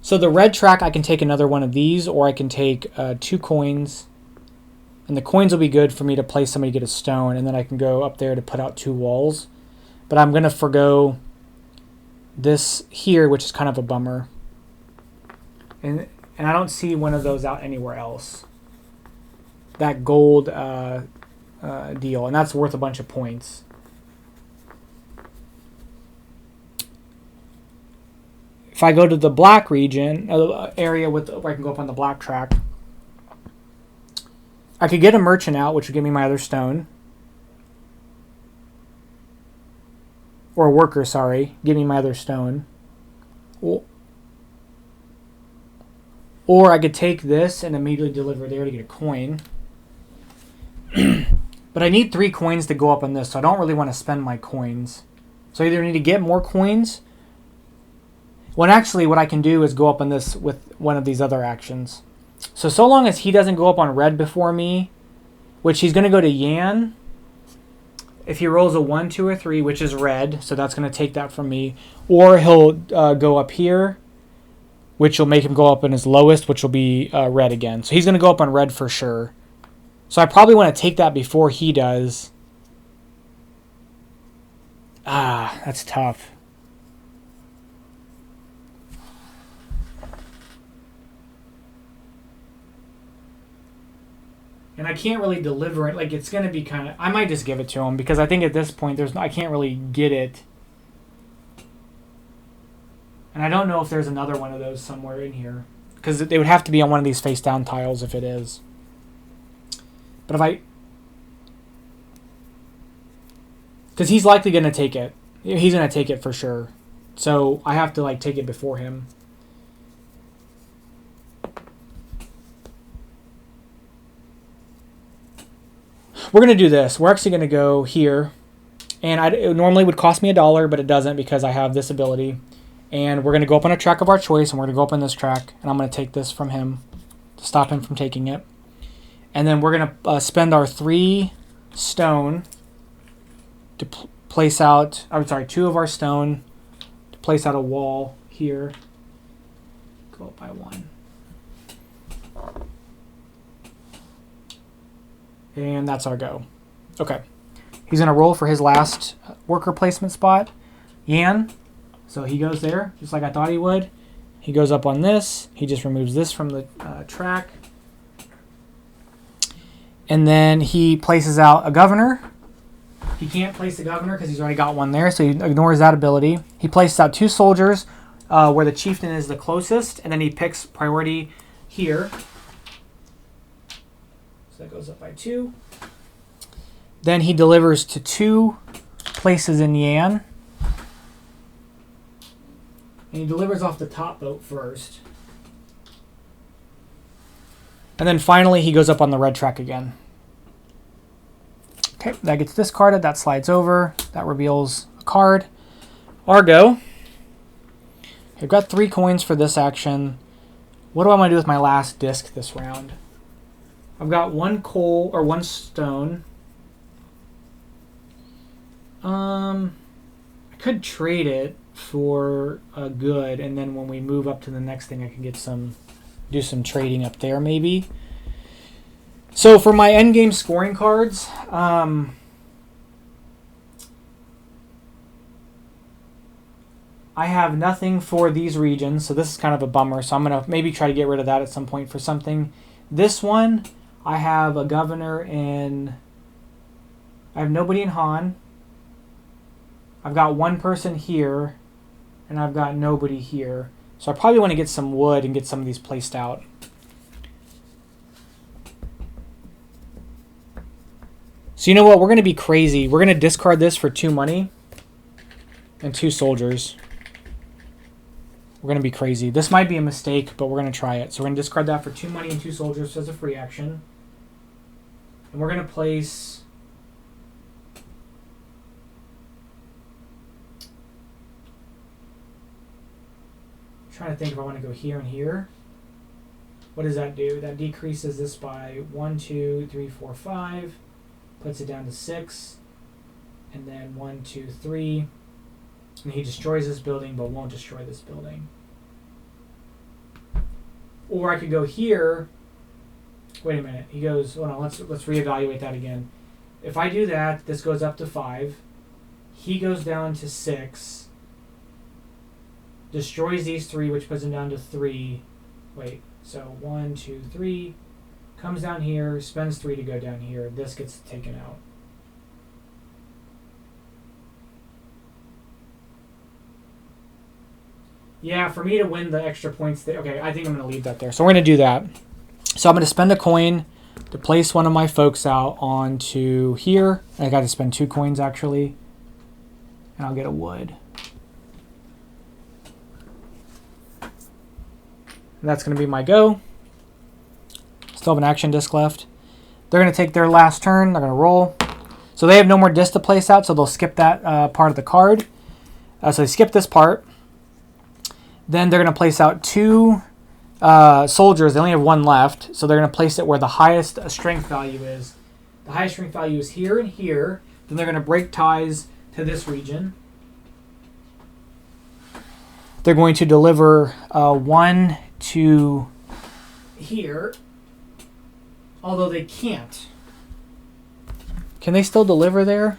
So the red track, I can take another one of these, or I can take 2 coins. And the coins will be good for me to play somebody get a stone, and then I can go up there to put out 2 walls. But I'm going to forgo this here, which is kind of a bummer. And I don't see one of those out anywhere else. That gold deal, and that's worth a bunch of points. If I go to the black region, area with where I can go up on the black track, I could get a merchant out, which would give me my other stone. Or a worker, sorry. Give me my other stone. Or I could take this and immediately deliver there to get a coin. But I need 3 coins to go up on this, so I don't really want to spend my coins. So I either need to get more coins. Well, actually, what I can do is go up on this with one of these other actions. So long as he doesn't go up on red before me, which he's going to go to Yan. If he rolls a 1, 2, or 3, which is red, so that's going to take that from me. Or he'll go up here, which will make him go up in his lowest, which will be red again. So he's going to go up on red for sure. So I probably want to take that before he does. Ah, that's tough. And I can't really deliver it. Like, it's going to be kind of... I might just give it to him, because I think at this point, I can't really get it. And I don't know if there's another one of those somewhere in here. Because they would have to be on one of these face-down tiles if it is. But if I... Because he's likely going to take it. He's going to take it for sure. So I have to, like, take it before him. We're going to do this. We're actually going to go here. And it normally would cost me $1, but it doesn't because I have this ability. And we're going to go up on a track of our choice, and we're going to go up on this track. And I'm going to take this from him to stop him from taking it. And then we're going to spend our 3 stone to place out... I'm sorry, 2 of our stone to place out a wall here. Go up by 1. And that's our go. Okay. He's going to roll for his last worker placement spot. Yan. So he goes there, just like I thought he would. He goes up on this. He just removes this from the track. And then he places out a governor. He can't place the governor because he's already got one there, so he ignores that ability. He places out 2 soldiers where the chieftain is the closest, and then he picks priority here. So that goes up by 2. Then he delivers to 2 places in Yan. And he delivers off the top boat first. And then finally he goes up on the red track again. Okay, that gets discarded. That slides over. That reveals a card. Argo. I've got 3 coins for this action. What do I want to do with my last disc this round? I've got 1 coal or 1 stone. I could trade it for a good, and then when we move up to the next thing, I can get do some trading up there maybe. So for my endgame scoring cards, I have nothing for these regions, so this is kind of a bummer. So I'm going to maybe try to get rid of that at some point for something. This one, I have a governor in... I have nobody in Han. I've got 1 person here, and I've got nobody here. So I probably want to get some wood and get some of these placed out. So you know what? We're going to be crazy. We're going to discard this for 2 money and 2 soldiers. We're going to be crazy. This might be a mistake, but we're going to try it. So we're going to discard that for 2 money and 2 soldiers as a free action. And we're going to place... I'm trying to think if I want to go here and here. What does that do? That decreases this by 1, 2, 3, 4, 5. Puts it down to 6. And then 1, 2, 3. And he destroys this building but won't destroy this building. Or I could go here. Wait a minute. He goes, hold on, let's reevaluate that again. If I do that, this goes up to 5. He goes down to 6. Destroys these 3, which puts him down to 3. Wait, so 1, 2, 3. Comes down here, spends 3 to go down here. This gets taken out. Yeah, for me to win the extra points, okay, I think I'm going to leave that there. So we're going to do that. So I'm going to spend a coin to place one of my folks out onto here. I got to spend 2 coins, actually. And I'll get a wood. And that's going to be my go. Still have an action disc left. They're going to take their last turn. They're going to roll. So they have no more disc to place out, so they'll skip that part of the card. So they skip this part. Then they're going to place out 2 soldiers. They only have 1 left, so they're going to place it where the highest strength value is. The highest strength value is here and here. Then they're going to break ties to this region. They're going to deliver 1 to here, although they can't. Can they still deliver there?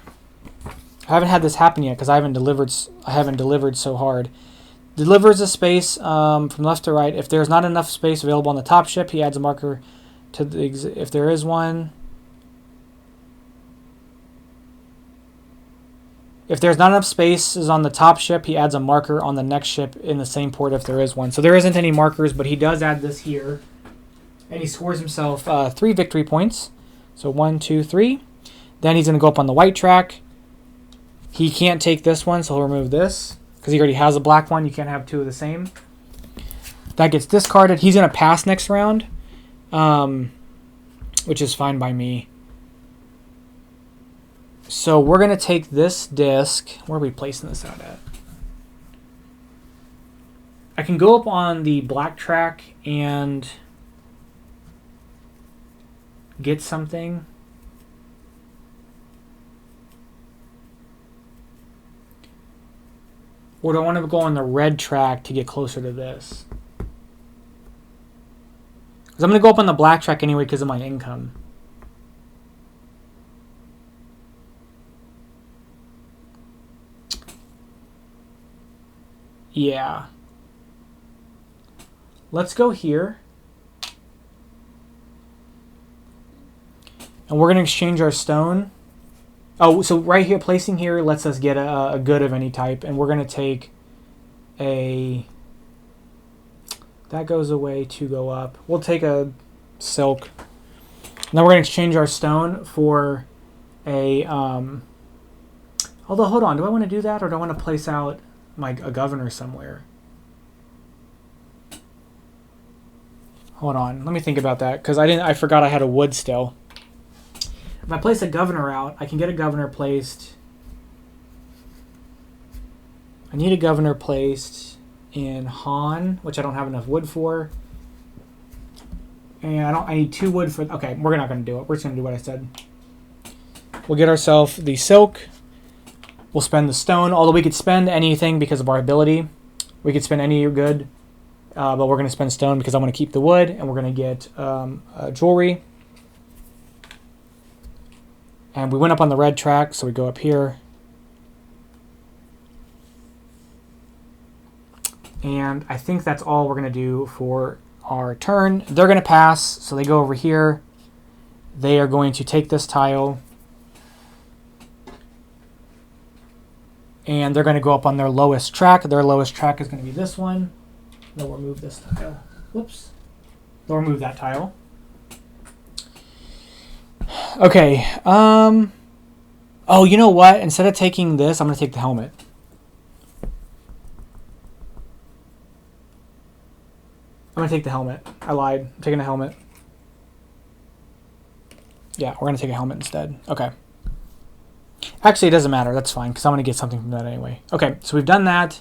I haven't had this happen yet because I haven't delivered so hard. Delivers a space from left to right. If there's not enough space available on the top ship, he adds a marker to the if there is one. If there's not enough spaces on the top ship, he adds a marker on the next ship in the same port if there is one. So there isn't any markers, but he does add this here. And he scores himself 3 victory points. So 1, 2, 3. Then he's going to go up on the white track. He can't take this one, so he'll remove this. Because he already has a black one. You can't have 2 of the same. That gets discarded. He's going to pass next round, which is fine by me. So we're going to take this disc. Where are we placing this out at? I can go up on the black track and get something. Or do I want to go on the red track to get closer to this? Because I'm going to go up on the black track anyway because of my income. Yeah. let's go here. And we're going to exchange our stone. Oh, so right here, placing here lets us get a good of any type. And we're going to take a... That goes away to go up. We'll take a silk. Now we're going to exchange our stone for a... although, hold on. Do I want to do that? Or do I want to place out a governor somewhere? Hold on. Let me think about that. Because I forgot I had a wood still. If I place a governor out, I can get a governor placed. I need a governor placed in Han, which I don't have enough wood for. And I need 2 wood for... Okay, we're not going to do it. We're just going to do what I said. We'll get ourselves the silk. We'll spend the stone, although we could spend anything because of our ability. We could spend any good, but we're going to spend stone because I want to keep the wood, and we're going to get jewelry. And we went up on the red track, so we go up here. And I think that's all we're going to do for our turn. They're going to pass, so they go over here. They are going to take this tile. And they're going to go up on their lowest track. Their lowest track is going to be this one. They'll remove this tile. Whoops. They'll remove that tile. Okay. Oh, you know what? Instead of taking this, I'm going to take the helmet. I'm going to take the helmet. I lied. I'm taking a helmet. Yeah, we're going to take a helmet instead. Okay. Actually, it doesn't matter. That's fine, because I'm going to get something from that anyway. Okay, so we've done that.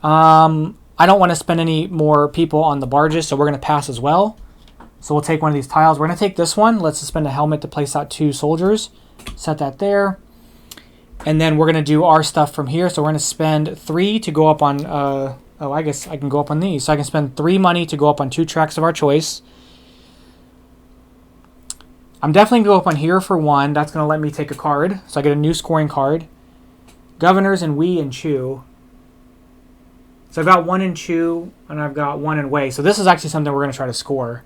I don't want to spend any more people on the barges, so we're going to pass as well. So we'll take one of these tiles. We're going to take this one. Let's spend a helmet to place out 2 soldiers. Set that there. And then we're going to do our stuff from here. So we're going to spend 3 to go up on... oh, I guess I can go up on these. So I can spend 3 money to go up on 2 tracks of our choice. I'm definitely going to go up on here for 1. That's going to let me take a card. So I get a new scoring card. Governors and Wei and Chu. So I've got 1 in Chu, and I've got 1 in Wei. So this is actually something we're going to try to score.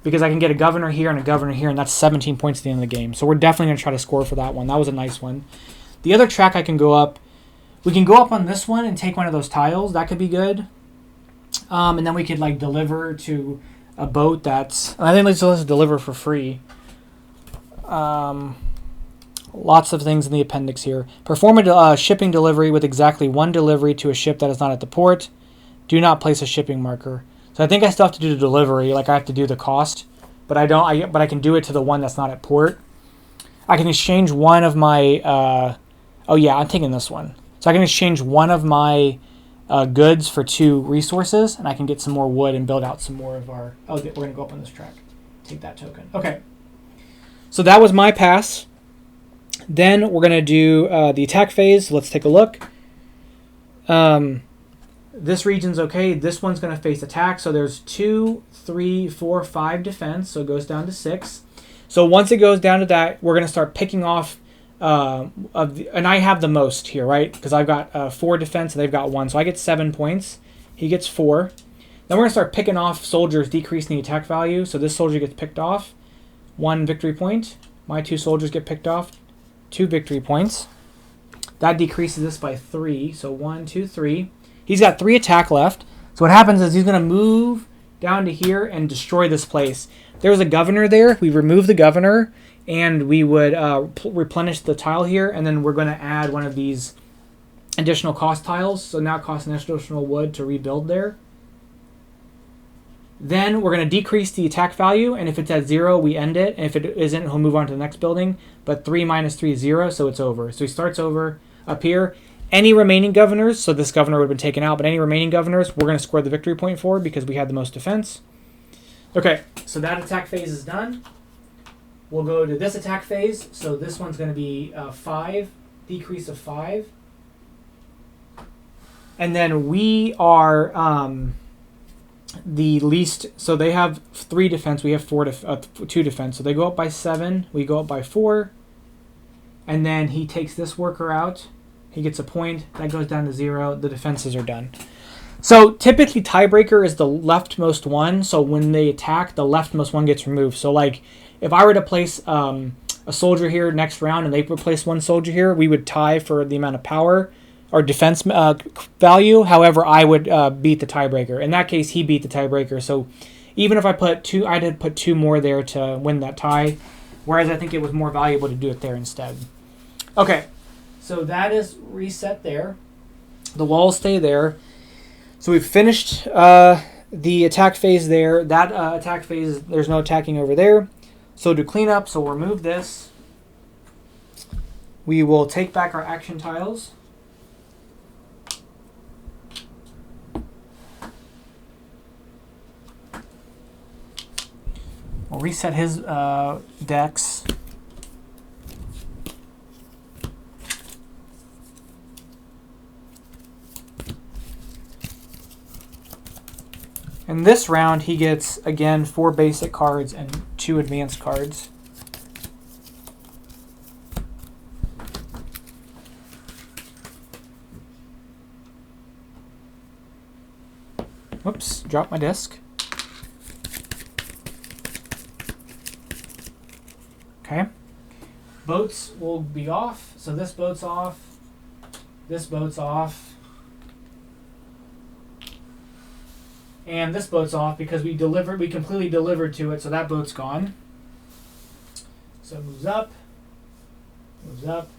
Because I can get a governor here and a governor here, and that's 17 points at the end of the game. So we're definitely going to try to score for that one. That was a nice one. The other track I can go up, we can go up on this one and take one of those tiles. That could be good. And then we could like deliver to a boat that's... I think let's deliver for free. Lots of things in the appendix here. Perform a shipping delivery with exactly 1 delivery to a ship that is not at the port. Do not place a shipping marker. So I think I still have to do the delivery, like I have to do the cost, but I don't. But I can do it to the one that's not at port. I can exchange one of my. Oh yeah, I'm taking this one. So I can exchange one of my goods for 2 resources, and I can get some more wood and build out some more of our. Oh, we're gonna go up on this track. Take that token. Okay. So that was my pass. Then we're gonna do the attack phase. Let's take a look. This region's okay. This one's going to face attack. So there's 2, 3, 4, 5 defense. So it goes down to 6. So once it goes down to that, we're going to start picking off. And I have the most here, right? Because I've got 4 defense and they've got 1. So I get 7 points. He gets 4. Then we're going to start picking off soldiers, decreasing the attack value. So this soldier gets picked off. 1 victory point. My 2 soldiers get picked off. 2 victory points. That decreases this by 3. So 1, 2, 3. He's got 3 attack left. So what happens is he's going to move down to here and destroy this place. There was a governor there. We remove the governor, and we would replenish the tile here, and then we're going to add one of these additional cost tiles. So now it costs an additional wood to rebuild there. Then we're going to decrease the attack value, and if it's at 0, we end it. And if it isn't, he'll move on to the next building. But 3 minus 3 is 0, so it's over. So he starts over up here. Any remaining governors, so this governor would have been taken out, but any remaining governors, we're going to score the victory point for because we had the most defense. Okay, so that attack phase is done. We'll go to this attack phase. So this one's going to be 5, decrease of 5. And then we are the least, so they have 3 defense, we have 2 defense. So they go up by 7, we go up by 4. And then he takes this worker out. He gets a point. That goes down to 0. The defenses are done. So typically tiebreaker is the leftmost one. So when they attack, the leftmost one gets removed. So like if I were to place a soldier here next round and they would place one soldier here, we would tie for the amount of power or defense value. However, I would beat the tiebreaker. In that case, he beat the tiebreaker. So even if I put two, I did put two more there to win that tie. Whereas I think it was more valuable to do it there instead. Okay, so that is reset there. The walls stay there. So we've finished the attack phase there. That attack phase, there's no attacking over there. So to clean up, so we'll remove this. We will take back our action tiles. We'll reset his decks. In this round, he gets, again, 4 basic cards and 2 advanced cards. Whoops, dropped my disc. Okay. Boats will be off. So this boat's off. This boat's off. And this boat's off because we completely delivered to it, so that boat's gone. So it moves up. Moves up.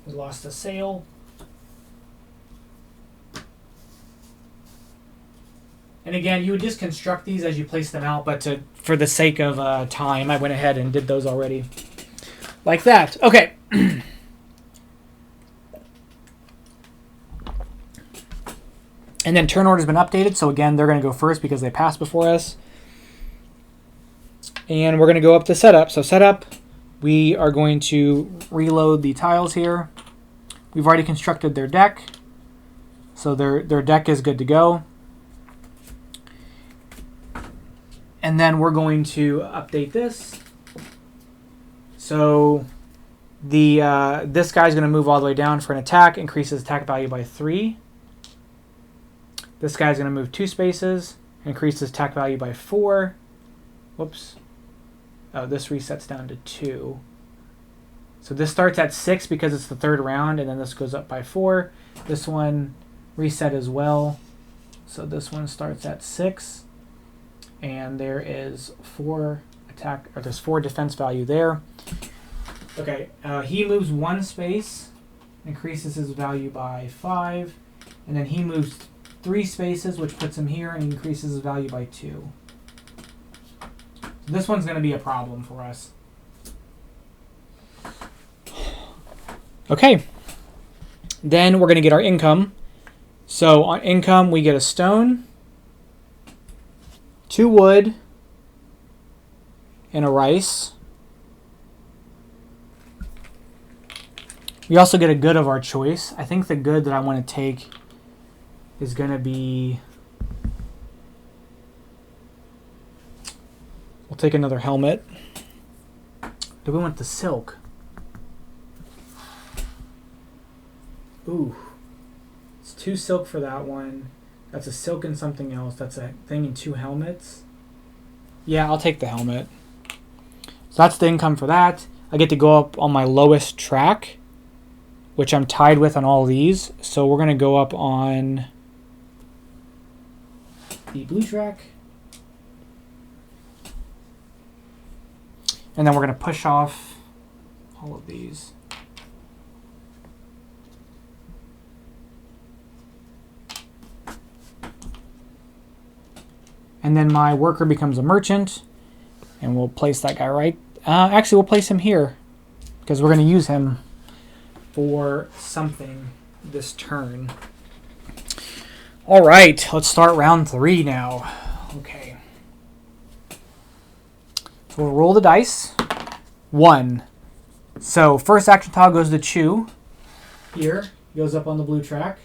We lost a sail. And again, you would just construct these as you place them out, but for the sake of time, I went ahead and did those already. Like that. Okay. And then turn order's been updated, so again, they're going to go first because they passed before us. And we're going to go up to setup. So setup, we are going to reload the tiles here. We've already constructed their deck, so their deck is good to go. And then we're going to update this. So this guy's going to move all the way down for an attack, increases attack value by 3. This guy's going to move 2 spaces, increase his attack value by 4. Whoops. Oh, this resets down to 2. So this starts at 6 because it's the 3rd round, and then this goes up by 4. This one reset as well. So this one starts at 6. And there is 4 attack, or there's 4 defense value there. Okay, he moves 1 space, increases his value by 5. And then he moves 3 spaces, which puts him here and increases his value by 2. This one's going to be a problem for us. Okay. Then we're going to get our income. So on income, we get a stone, 2 wood, and a rice. We also get a good of our choice. I think the good that I want to take is going to be, we'll take another helmet. Do we want the silk? Ooh, it's 2 silk for that one. That's a silk and something else. That's a thing in 2 helmets. Yeah, I'll take the helmet. So that's the income for that. I get to go up on my lowest track, which I'm tied with on all these. So we're going to go up on the blue track. And then we're going to push off all of these. And then my worker becomes a merchant. And we'll place that guy right. Actually, we'll place him here, because we're going to use him for something this turn. All right, let's start round 3 now. Okay. So we'll roll the dice. 1. So first action tile goes to Chew. Here, goes up on the blue track.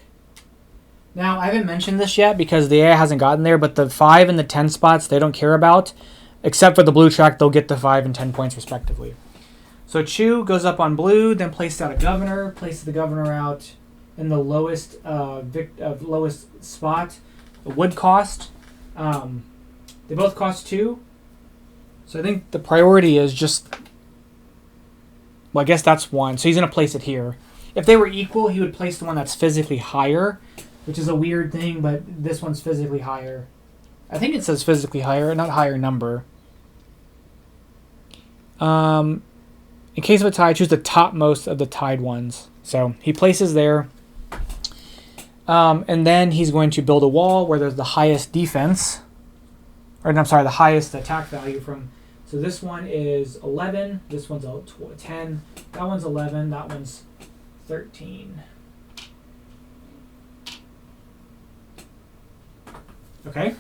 Now, I haven't mentioned this yet because the AI hasn't gotten there, but the 5 and the 10 spots they don't care about. Except for the blue track, they'll get the 5 and 10 points respectively. So Chew goes up on blue, then places out a governor, places the governor out in the lowest lowest spot. The wood cost. They both cost 2. So I think the priority is just. Well, I guess that's 1. So he's going to place it here. If they were equal, he would place the one that's physically higher, which is a weird thing, but this one's physically higher. I think it says physically higher, not higher number. In case of a tie, choose the topmost of the tied ones. So he places there. And then he's going to build a wall where there's the highest defense. Or, I'm sorry, the highest attack value from. So this one is 11. This one's 10. That one's 11. That one's 13. Okay.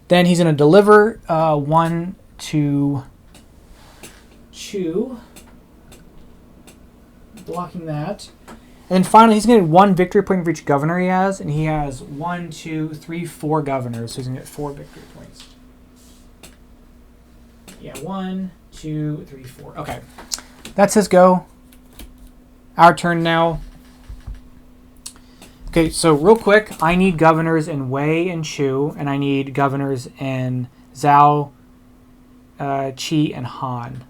Then he's going to deliver 1 to Chu. Blocking that. And then finally, he's going to get 1 victory point for each governor he has. And he has 1, 2, 3, 4 governors. So he's going to get 4 victory points. Yeah, 1, 2, 3, 4. Okay. That's his go. Our turn now. Okay, so real quick, I need governors in Wei and Chu, and I need governors in Zhao, Qi, and Han.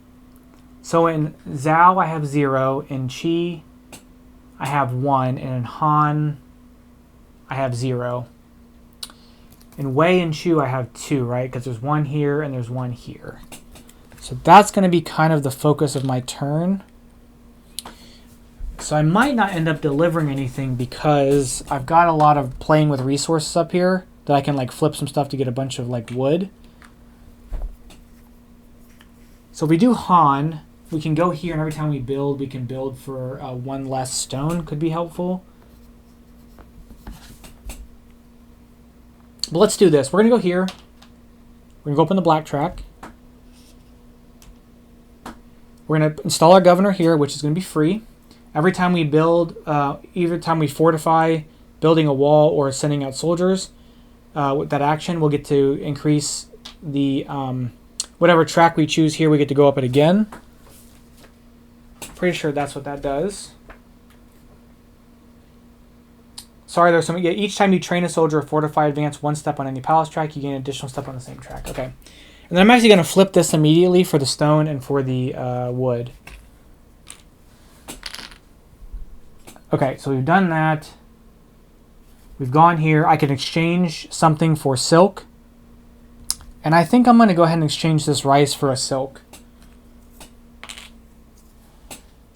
So in Zhao, I have 0. In Qi, I have 1. And in Han, I have 0. In Wei and Chu, I have 2, right? Because there's 1 here and there's 1 here. So that's going to be kind of the focus of my turn. So I might not end up delivering anything because I've got a lot of playing with resources up here that I can like flip some stuff to get a bunch of like wood. So if we do Han, we can go here and every time we build, we can build for 1 less stone. Could be helpful. But let's do this. We're going to go here. We're going to go open the black track. We're going to install our governor here, which is going to be free. Every time we build, every time we fortify, building a wall or sending out soldiers, with that action, we'll get to increase the whatever track we choose here. We get to go up it again. Pretty sure that's what that does. Sorry, there's some. Yeah, each time you train a soldier or fortify, advance 1 step on any palace track, you gain an additional step on the same track. Okay. And then I'm actually going to flip this immediately for the stone and for the wood. Okay, so we've done that. We've gone here. I can exchange something for silk. And I think I'm going to go ahead and exchange this rice for a silk.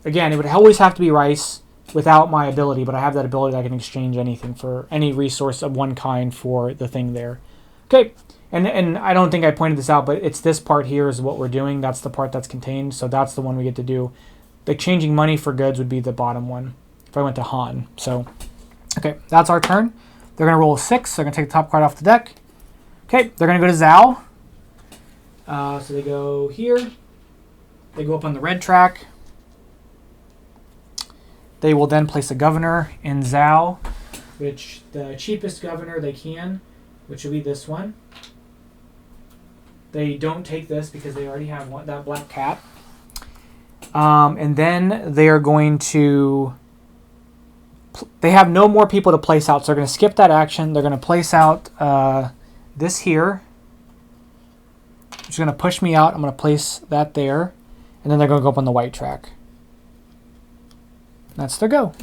Again, it would always have to be rice without my ability, but I have that ability that I can exchange anything for any resource of one kind for the thing there. Okay, and I don't think I pointed this out, but it's this part here is what we're doing. That's the part that's contained, so that's the one we get to do. The exchanging money for goods would be the bottom one if I went to Han. So, okay, that's our turn. They're going to roll a 6, so they're going to take the top card off the deck. Okay, they're going to go to Zhao. So they go here. They go up on the red track. They will then place a governor in Zhao, which the cheapest governor they can, which will be this one. They don't take this because they already have one, that black cat. And then they are going to... They have no more people to place out, so they're going to skip that action. They're going to place out this here, which is going to push me out. I'm going to place that there, and then they're going to go up on the white track. That's their go.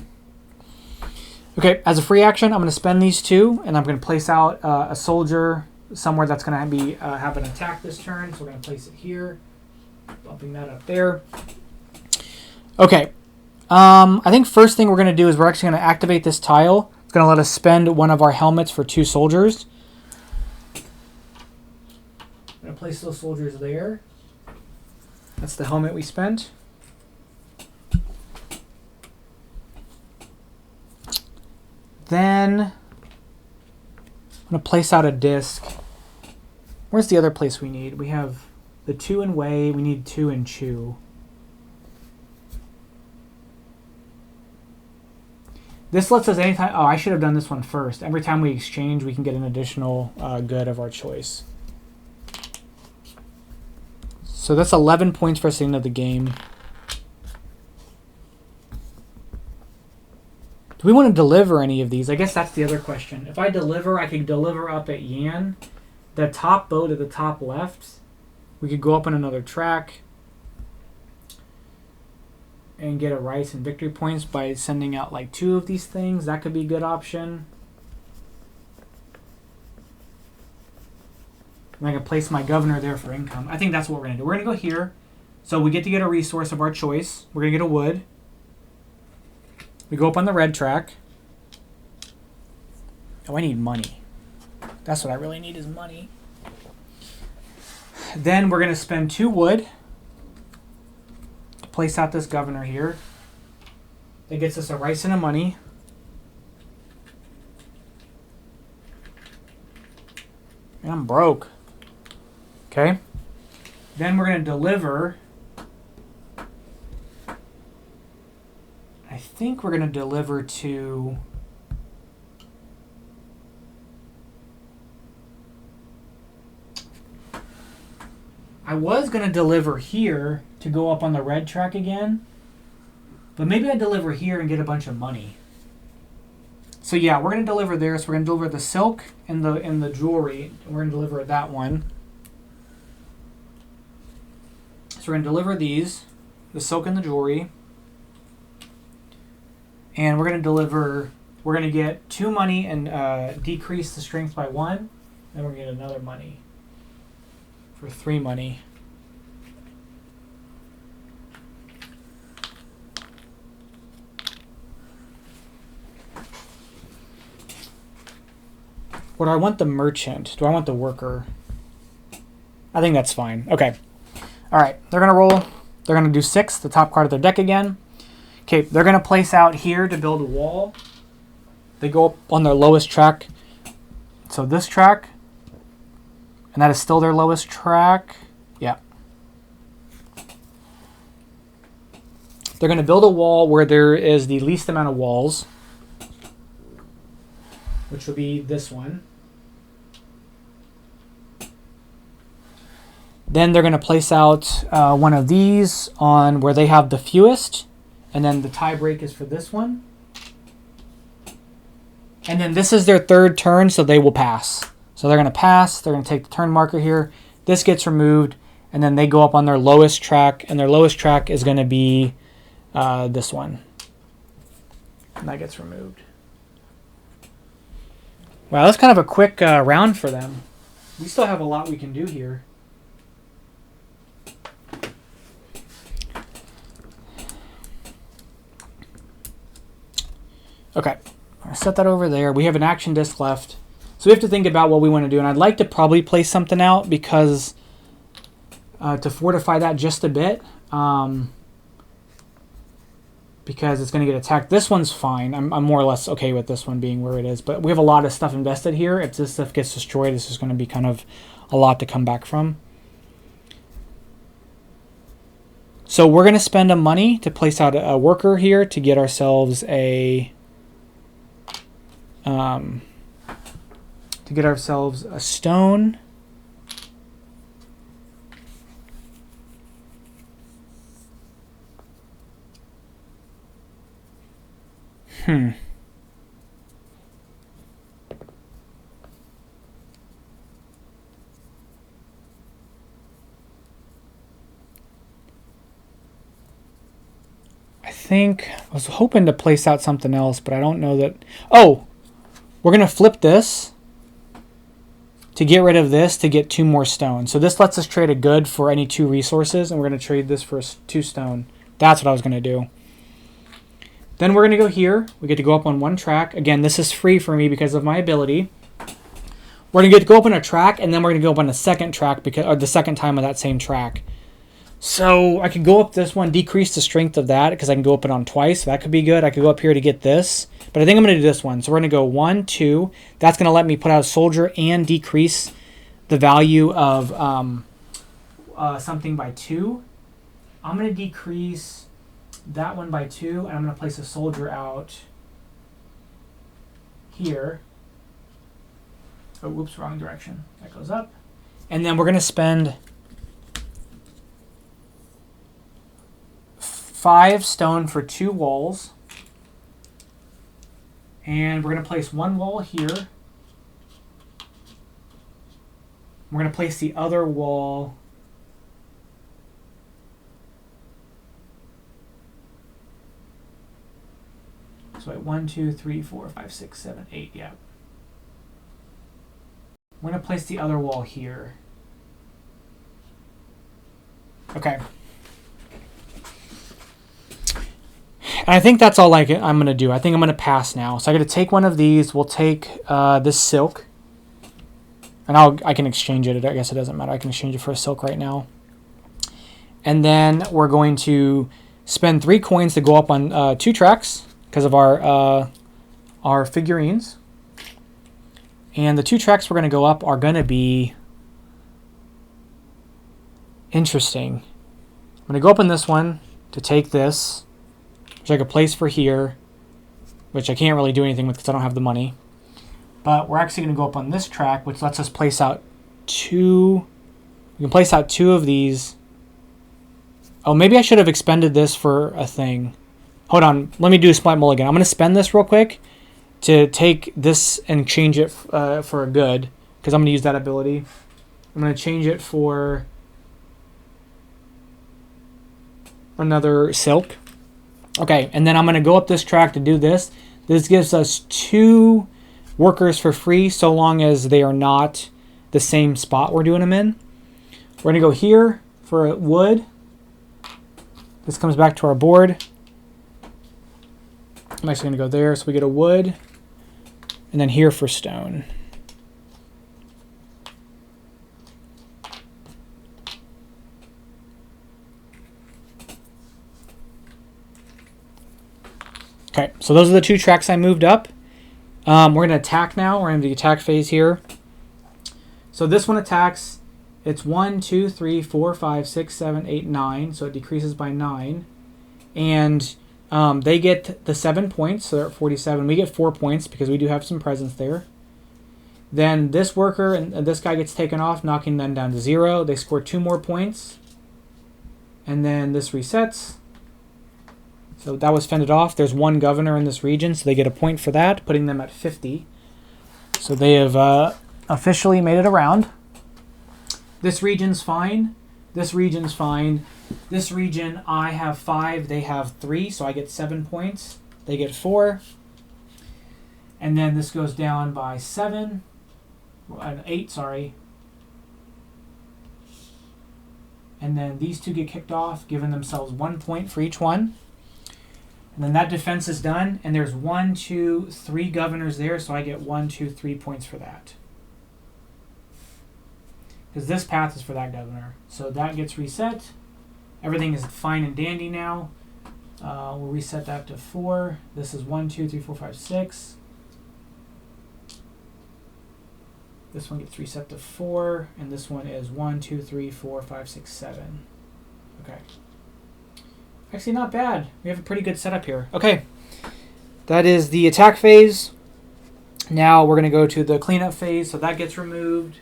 Okay, as a free action, I'm going to spend these 2, and I'm going to place out a soldier somewhere that's going to be have an attack this turn. So we're going to place it here, bumping that up there. Okay. I think first thing we're going to do is we're actually going to activate this tile. It's going to let us spend one of our helmets for 2 soldiers. I'm going to place those soldiers there. That's the helmet we spent. Then I'm going to place out a disc. Where's the other place we need? We have the 2 in Wei. We need 2 in Chu. This lets us anytime... Oh, I should have done this one first. Every time we exchange, we can get an additional good of our choice. So that's 11 points for us at the end of the game. Do we want to deliver any of these? I guess that's the other question. If I deliver, I could deliver up at Yan. The top boat at the top left, we could go up on another track and get a rice and victory points by sending out like 2 of these things. That could be a good option. And I can place my governor there for income. I think that's what we're going to do. We're going to go here. So we get to get a resource of our choice. We're going to get a wood. We go up on the red track. Oh, I need money. That's what I really need is money. Then we're going to spend 2 wood to place out this governor here. That gets us a rice and a money. And I'm broke. Okay. Then we're going to deliver. I think we're going to deliver to... I was going to deliver here to go up on the red track again. But maybe I deliver here and get a bunch of money. So yeah, we're going to deliver there. So we're going to deliver the silk and the jewelry. We're going to deliver that one. So we're going to deliver these, the silk and the jewelry. And we're going to deliver, we're going to get 2 money and decrease the strength by 1. Then we're going to get another money for 3 money. Or do I want the merchant? Do I want the worker? I think that's fine. Okay. All right. They're going to roll. They're going to do 6, the top card of their deck again. Okay. They're going to place out here to build a wall. They go up on their lowest track. So this track. And that is still their lowest track. Yeah. They're going to build a wall where there is the least amount of walls, which will be this one. Then they're going to place out one of these on where they have the fewest. And then the tie break is for this one. And then this is their 3rd turn, so they will pass. So they're going to pass. They're going to take the turn marker here. This gets removed. And then they go up on their lowest track. And their lowest track is going to be this one. And that gets removed. Wow, that's kind of a quick round for them. We still have a lot we can do here. Okay, I'll set that over there. We have an action disc left. So we have to think about what we want to do. And I'd like to probably place something out because to fortify that just a bit. Because it's going to get attacked. This one's fine. I'm more or less okay with this one being where it is. But we have a lot of stuff invested here. If this stuff gets destroyed, this is going to be kind of a lot to come back from. So we're going to spend a money to place out a worker here to get ourselves a... stone. I was hoping to place out something else, but I don't know that... Oh! We're going to flip this to get rid of this to get 2 more stone. So this lets us trade a good for any 2 resources, and we're going to trade this for 2 stone. That's what I was going to do. Then we're going to go here. We get to go up on 1 track. Again, this is free for me because of my ability. We're going to get to go up on a track, and then we're going to go up on a second track, or the second time on that same track. So I could go up this one, decrease the strength of that, because I can go up it on twice. So that could be good. I could go up here to get this. But I think I'm going to do this one. So we're going to go 1, 2. That's going to let me put out a soldier and decrease the value of something by 2. I'm going to decrease that one by 2, and I'm going to place a soldier out here. Oh, whoops, wrong direction. That goes up. And then we're going to spend 5 stone for 2 walls. And we're going to place one wall here. We're going to place the other wall so wait, 1, 2, 3, 4, 5, 6, 7, 8, yeah. We're going to place the other wall here. Okay. And I think that's all I'm going to do. I think I'm going to pass now. So I got to take one of these. We'll take this silk. And I can exchange it. I guess it doesn't matter. I can exchange it for a silk right now. And then we're going to spend 3 coins to go up on 2 tracks because of our figurines. And the 2 tracks we're going to go up are going to be interesting. I'm going to go up on this one to take this, which I could place for here, which I can't really do anything with because I don't have the money. But we're actually going to go up on this track, which lets us place out 2. We can place out 2 of these. Oh, maybe I should have expended this for a thing. Hold on. Let me do a smart mulligan. I'm going to spend this real quick to take this and change it for a good, because I'm going to use that ability. I'm going to change it for another silk. Okay, and then I'm going to go up this track to do this. This gives us 2 workers for free, so long as they are not the same spot we're doing them in. We're going to go here for wood. This comes back to our board. I'm actually going to go there, so we get a wood. And then here for stone. Okay, so those are the 2 tracks I moved up. We're going to attack now. We're in the attack phase here. So this one attacks. It's 1, 2, 3, 4, 5, 6, 7, 8, 9. So it decreases by 9. And they get the 7 points, so they're at 47. We get 4 points because we do have some presence there. Then this worker and this guy gets taken off, knocking them down to 0. They score 2 more points. And then this resets. So that was fended off. There's 1 governor in this region, so they get a point for that, putting them at 50. So they have officially made it around. This region's fine. This region's fine. This region, I have 5, they have 3, so I get 7 points. They get 4. And then this goes down by 7. 8, sorry. And then these 2 get kicked off, giving themselves 1 point for each one. And then that defense is done, and there's 1, 2, 3 governors there, so I get 1, 2, 3 points for that. Because this path is for that governor. So that gets reset. Everything is fine and dandy now. We'll reset that to 4. This is 1, 2, 3, 4, 5, 6. This one gets reset to 4, and this one is 1, 2, 3, 4, 5, 6, 7. Okay. Actually, not bad. We have a pretty good setup here. Okay. That is the attack phase. Now we're going to go to the cleanup phase, so that gets removed.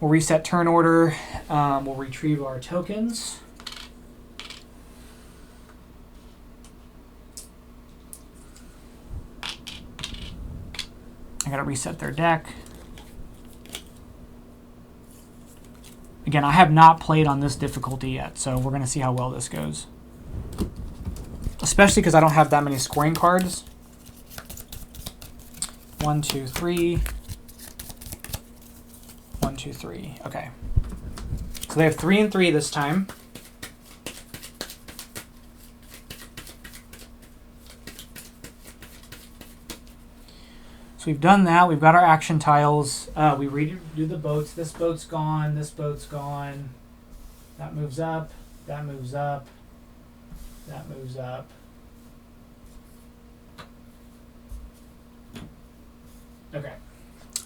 We'll reset turn order. We'll retrieve our tokens. I got to reset their deck. Again, I have not played on this difficulty yet, so we're going to see how well this goes. Especially because I don't have that many scoring cards. 1, 2, 3. 1, 2, 3. Okay. So they have 3 and 3 this time. So we've done that. We've got our action tiles. We redo the boats. This boat's gone. This boat's gone. That moves up. That moves up. That moves up. Okay.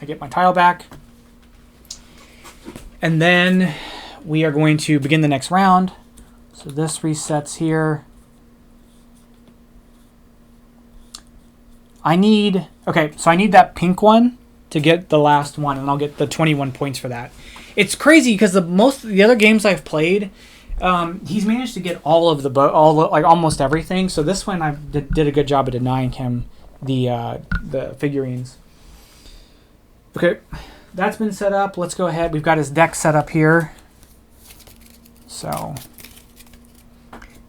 I get my tile back. And then we are going to begin the next round. So this resets here. I need that pink one to get the last one, and I'll get the 21 points for that. It's crazy because most of the other games I've played, he's managed to get almost everything. So this one I did a good job of denying him the figurines. Okay, that's been set up. Let's go ahead. We've got his deck set up here. So,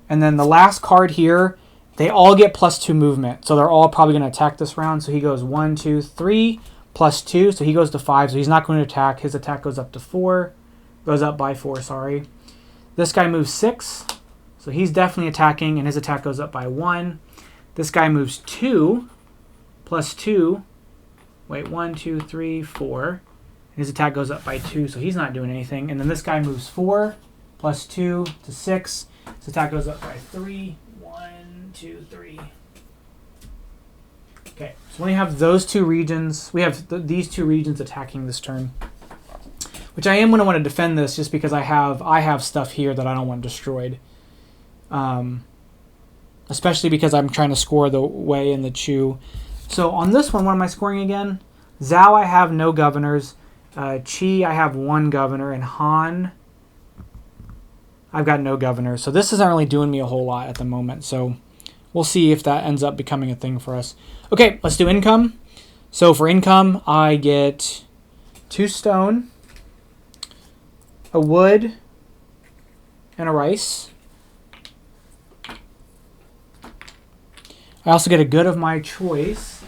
and then the last card here, they all get +2 movement. So they're all probably going to attack this round. So he goes 1, 2, 3, +2. So he goes to 5. So he's not going to attack. His attack goes up to 4. Goes up by 4, sorry. This guy moves 6. So he's definitely attacking, and his attack goes up by 1. This guy moves 2, +2. Wait, 1, 2, 3, 4. His attack goes up by 2, so he's not doing anything. And then this guy moves 4, +2 to 6. His attack goes up by 3. 1, 2, 3. Okay, so when we have those two regions, we have these two regions attacking this turn. Which I am going to want to defend this just because I have stuff here that I don't want destroyed. Especially because I'm trying to score the Wei and the Chu. So on this one, what am I scoring again? Zhao, I have no governors. Qi, I have 1 governor. And Han, I've got no governors. So this isn't really doing me a whole lot at the moment. So we'll see if that ends up becoming a thing for us. Okay, let's do income. So for income, I get 2 stone, a wood, and a rice. I also get a good of my choice.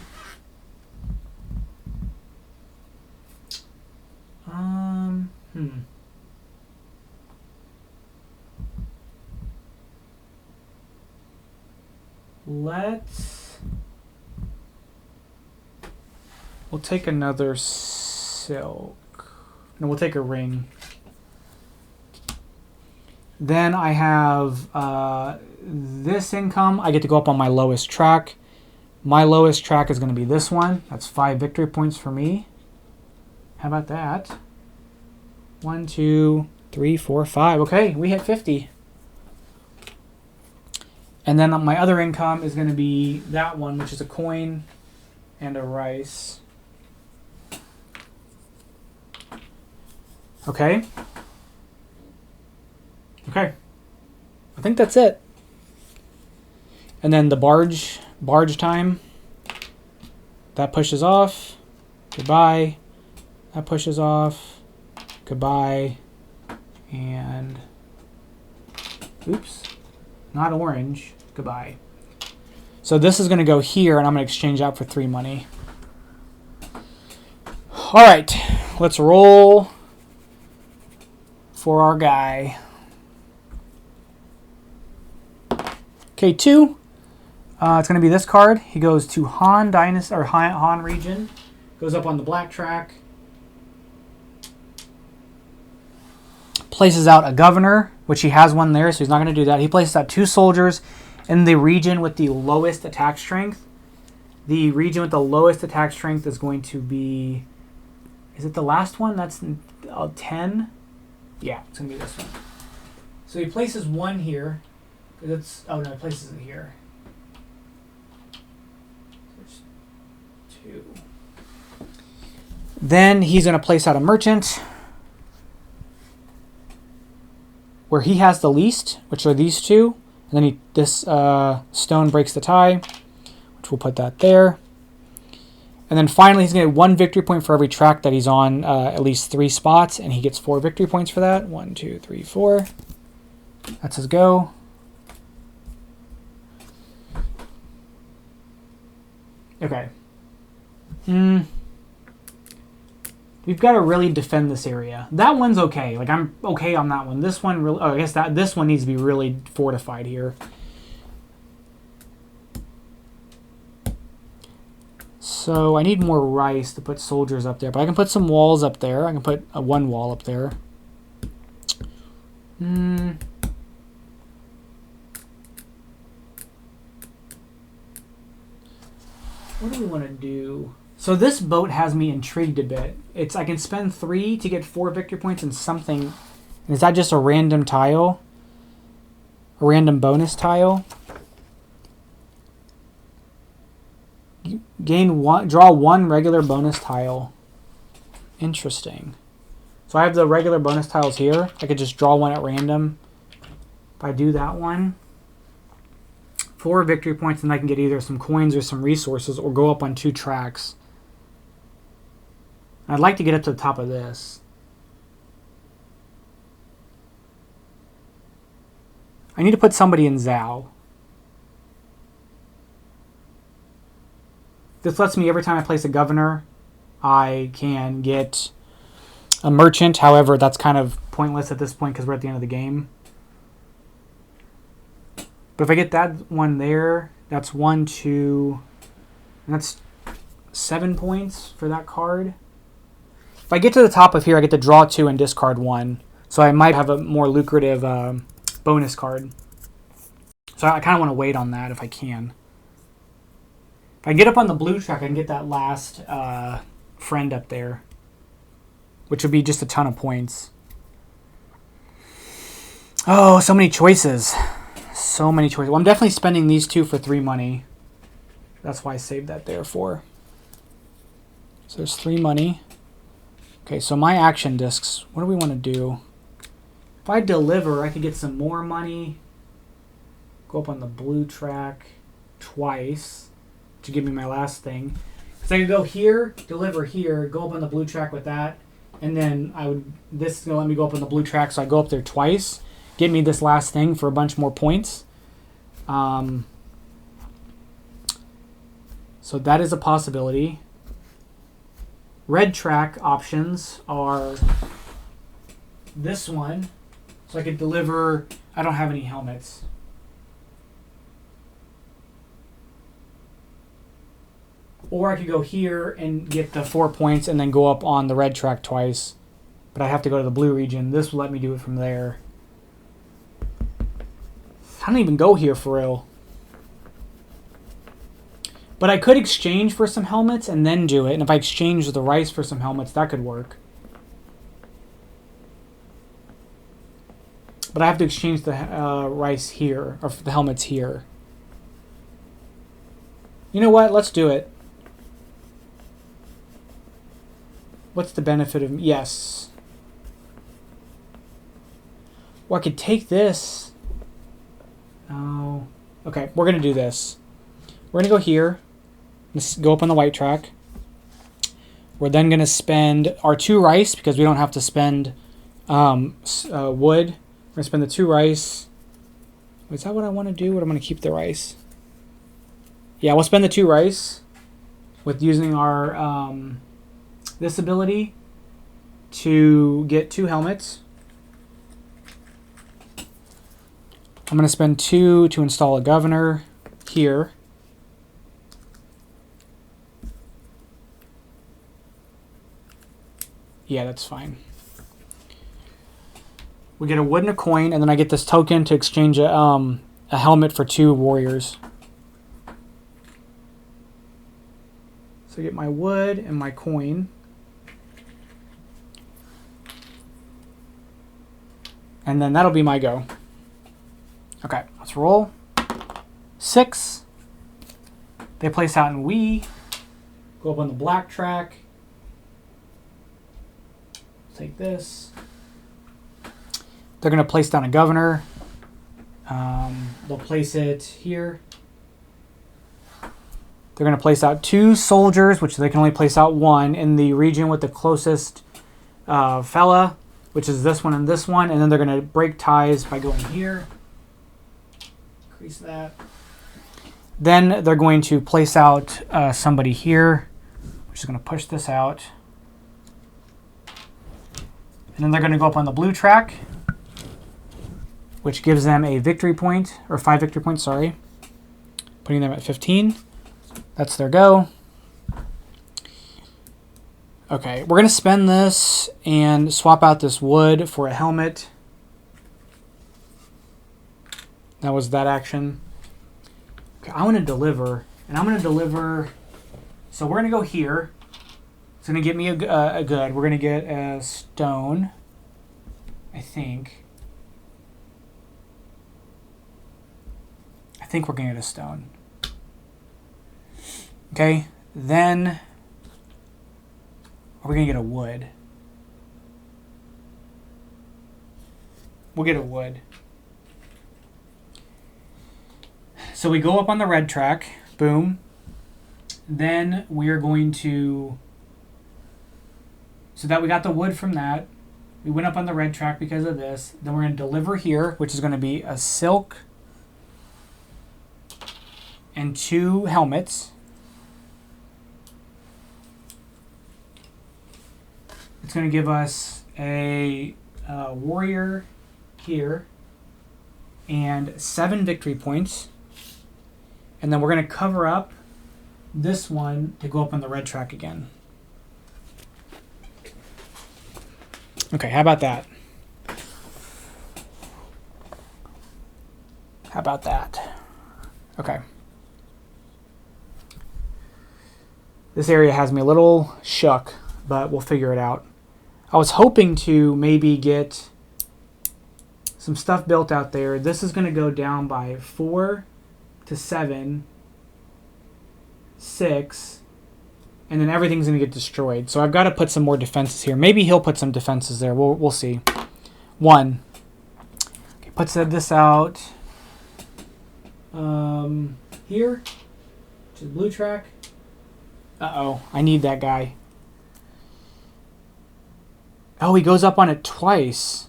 We'll take another silk. No, we'll take a ring. Then I have this income. I get to go up on my lowest track. My lowest track is going to be this one. That's 5 victory points for me. How about that? 1, 2, 3, 4, 5. Okay, we hit 50. And then my other income is going to be that one, which is a coin and a rice. Okay. Okay. I think that's it. And then the barge time. That pushes off. Goodbye. That pushes off. Goodbye. And oops. Not orange. Goodbye. So this is going to go here, and I'm going to exchange out for 3 money. All right. Let's roll for our guy. Okay, 2. It's going to be this card. He goes to Han Dynasty or Han region. Goes up on the black track. Places out a governor, which he has one there, so he's not going to do that. He places out 2 soldiers in the region with the lowest attack strength. The region with the lowest attack strength is going to be... Is it the last one? That's 10? Yeah, it's going to be this one. So he places 1 here. It's, oh no, he places it here. There's 2. Then he's going to place out a merchant where he has the least, which are these 2. And then this stone breaks the tie, which we'll put that there. And then finally, he's going to get 1 victory point for every track that he's on at least 3 spots, and he gets 4 victory points for that. 1, 2, 3, 4. That's his go. Okay. We've got to really defend this area. That one's okay. Like, I'm okay on that one. This one really... Oh, I guess this one needs to be really fortified here. So I need more rice to put soldiers up there. But I can put some walls up there. I can put 1 wall up there. What do we want to do? So this boat has me intrigued a bit. I can spend 3 to get 4 victory points and something. And is that just a random tile? A random bonus tile? Draw 1 regular bonus tile. Interesting. So I have the regular bonus tiles here. I could just draw 1 at random. If I do that one. 4 victory points, and I can get either some coins or some resources or go up on 2 tracks. I'd like to get up to the top of this. I need to put somebody in Zhao. This lets me, every time I place a governor, I can get a merchant. However, that's kind of pointless at this point because we're at the end of the game. But if I get that one there, that's 1, 2, and that's 7 points for that card. If I get to the top of here, I get to draw 2 and discard 1. So I might have a more lucrative bonus card. So I kind of want to wait on that if I can. If I get up on the blue track, I can get that last friend up there, which would be just a ton of points. Oh, so many choices. So many choices. Well, I'm definitely spending these 2 for 3 money. That's why I saved that there for. So there's 3 money. Okay, so my action discs, what do we want to do? If I deliver, I could get some more money. Go up on the blue track twice to give me my last thing. Because I could go here, deliver here, go up on the blue track with that, and then this is going to let me go up on the blue track, so I go up there twice, get me this last thing for a bunch more points. So that is a possibility. Red track options are this one. So I could deliver, I don't have any helmets. Or I could go here and get the 4 points and then go up on the red track twice. But I have to go to the blue region. This will let me do it from there. I don't even go here for real. But I could exchange for some helmets and then do it. And if I exchange the rice for some helmets, that could work. But I have to exchange the rice here, or the helmets here. You know what? Let's do it. What's the benefit of... Yes. Well, I could take this. No. Okay, we're going to do this. We're going to go here. Let's go up on the white track. We're then going to spend our 2 rice, because we don't have to spend wood. We're going to spend the 2 rice. Is that what I want to do? Or am I going to keep the rice? Yeah, we'll spend the 2 rice with using our this ability to get 2 helmets. I'm going to spend 2 to install a governor here. Yeah, that's fine. We get a wood and a coin, and then I get this token to exchange a helmet for 2 warriors. So I get my wood and my coin. And then that'll be my go. Okay, let's roll. 6. They place out in we. Go up on the black track. Take this. They're going to place down a governor. They'll place it here. They're going to place out 2 soldiers, which they can only place out 1 in the region with the closest fella, which is this one and this one. And then they're going to break ties by going here. Increase that. Then they're going to place out somebody here, which is going to push this out. And then they're going to go up on the blue track, which gives them a victory point, or 5 victory points, sorry. Putting them at 15. That's their go. Okay, we're going to spend this and swap out this wood for a helmet. That was that action. Okay, I want to deliver, and I'm going to deliver. So we're going to go here. It's going to get me a good. We're going to get a stone, I think. I think we're going to get a stone. Okay, then are we going to get a wood? We'll get a wood. So we go up on the red track. Boom. Then we're going to... So that we got the wood from that. We went up on the red track because of this. Then we're going to deliver here, which is going to be a silk and 2 helmets. It's going to give us a warrior here and 7 victory points. And then we're going to cover up this one to go up on the red track again. Okay, how about that? How about that? Okay. This area has me a little shook, but we'll figure it out. I was hoping to maybe get some stuff built out there. This is going to go down by 4 to 7, 6, and then everything's going to get destroyed. So I've got to put some more defenses here. Maybe he'll put some defenses there. We'll see. 1. Okay, puts this out here to the blue track. Uh-oh, I need that guy. Oh, he goes up on it twice.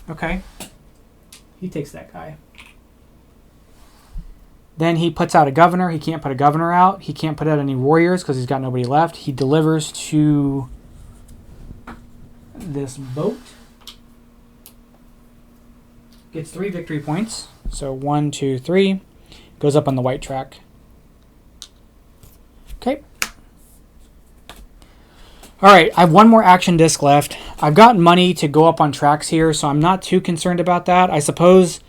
Okay. He takes that guy. Then he puts out a governor. He can't put a governor out. He can't put out any warriors because he's got nobody left. He delivers to this boat. Gets 3 victory points. So 1, 2, 3. Goes up on the white track. Okay. All right, I have 1 more action disc left. I've got money to go up on tracks here, so I'm not too concerned about that. I suppose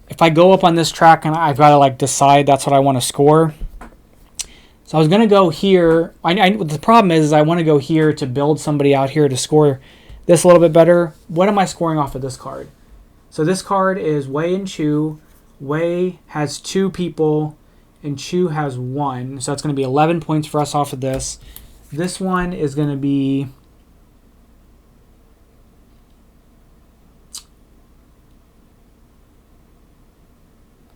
if I go up on this track and I've got to like decide that's what I want to score. So I was going to go here. The problem is I want to go here to build somebody out here to score this a little bit better. What am I scoring off of this card? So this card is Wei and Chu. Wei has 2 people and Chu has 1. So that's going to be 11 points for us off of this. This one is going to be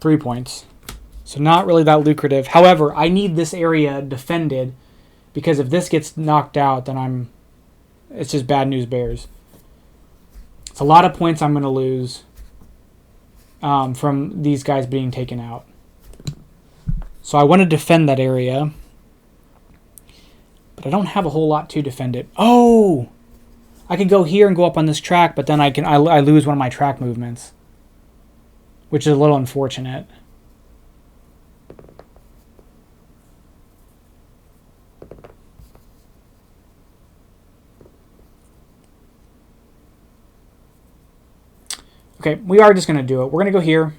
$3 points. So not really that lucrative. However, I need this area defended because if this gets knocked out, then it's just bad news bears. It's a lot of points I'm going to lose from these guys being taken out. So I want to defend that area. But I don't have a whole lot to defend it. Oh! I could go here and go up on this track, but then I lose one of my track movements. Which is a little unfortunate. Okay, we are just going to do it. We're going to go here.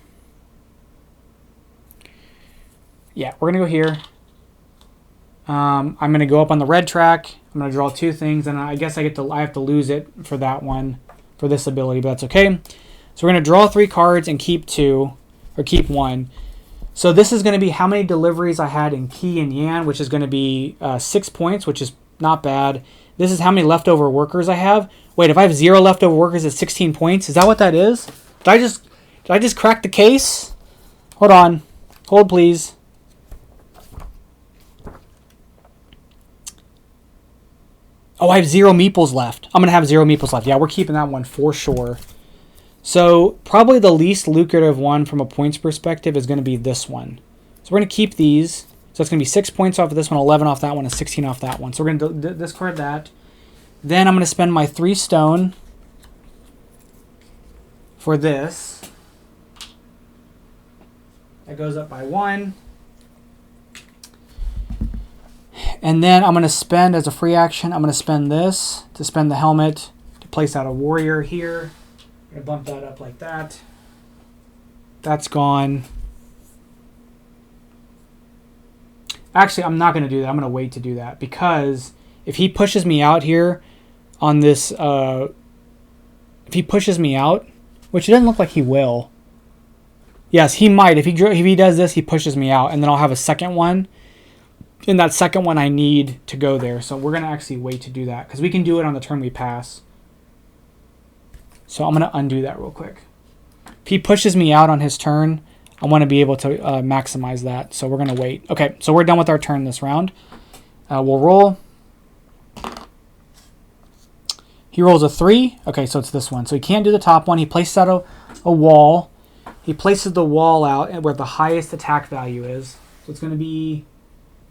Yeah, we're going to go here. I'm going to go up on the red track. I'm going to draw 2 things, and I guess I have to lose it for that one, for this ability, but that's okay. So we're going to draw 3 cards and keep 2, or keep 1. So this is going to be how many deliveries I had in Qi and Yan, which is going to be 6 points, which is not bad. This is how many leftover workers I have. Wait, if I have 0 leftover workers at 16 points, is that what that is? Did I just crack the case? Hold on. Hold, please. Oh, I have 0 meeples left. I'm going to have 0 meeples left. Yeah, we're keeping that one for sure. So probably the least lucrative one from a points perspective is going to be this one. So we're going to keep these. So it's going to be 6 points off of this one, 11 off that one, and 16 off that one. So we're going to discard that. Then I'm going to spend my 3 stone for this. That goes up by 1. And then I'm going to spend, as a free action, I'm going to spend this to spend the helmet to place out a warrior here. I'm going to bump that up like that. That's gone. Actually, I'm not going to do that. I'm going to wait to do that because if he pushes me out here on this, if he pushes me out, which it doesn't look like he will. Yes, he might. If he does this, he pushes me out, and then I'll have a second one. And that second one I need to go there. So we're going to actually wait to do that because we can do it on the turn we pass. So I'm going to undo that real quick. If he pushes me out on his turn, I want to be able to maximize that. So we're going to wait. Okay, so we're done with our turn this round. We'll roll. He rolls a 3. Okay, so it's this one. So he can't do the top one. He places out a wall. He places the wall out where the highest attack value is. So it's going to be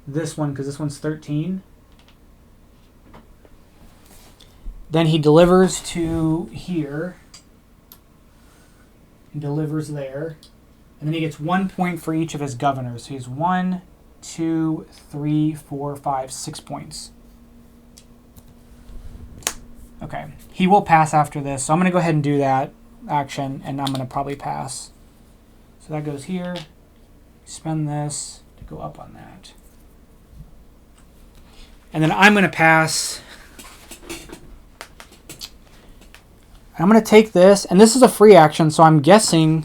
this one because this one's 13. Then he delivers to here. He delivers there. And then he gets 1 point for each of his governors. So he's 1, 2, 3, 4, 5, 6 points. Okay. He will pass after this. So I'm going to go ahead and do that action, and I'm going to probably pass. So that goes here. Spend this to go up on that. And then I'm going to pass. I'm going to take this, and this is a free action, so I'm guessing,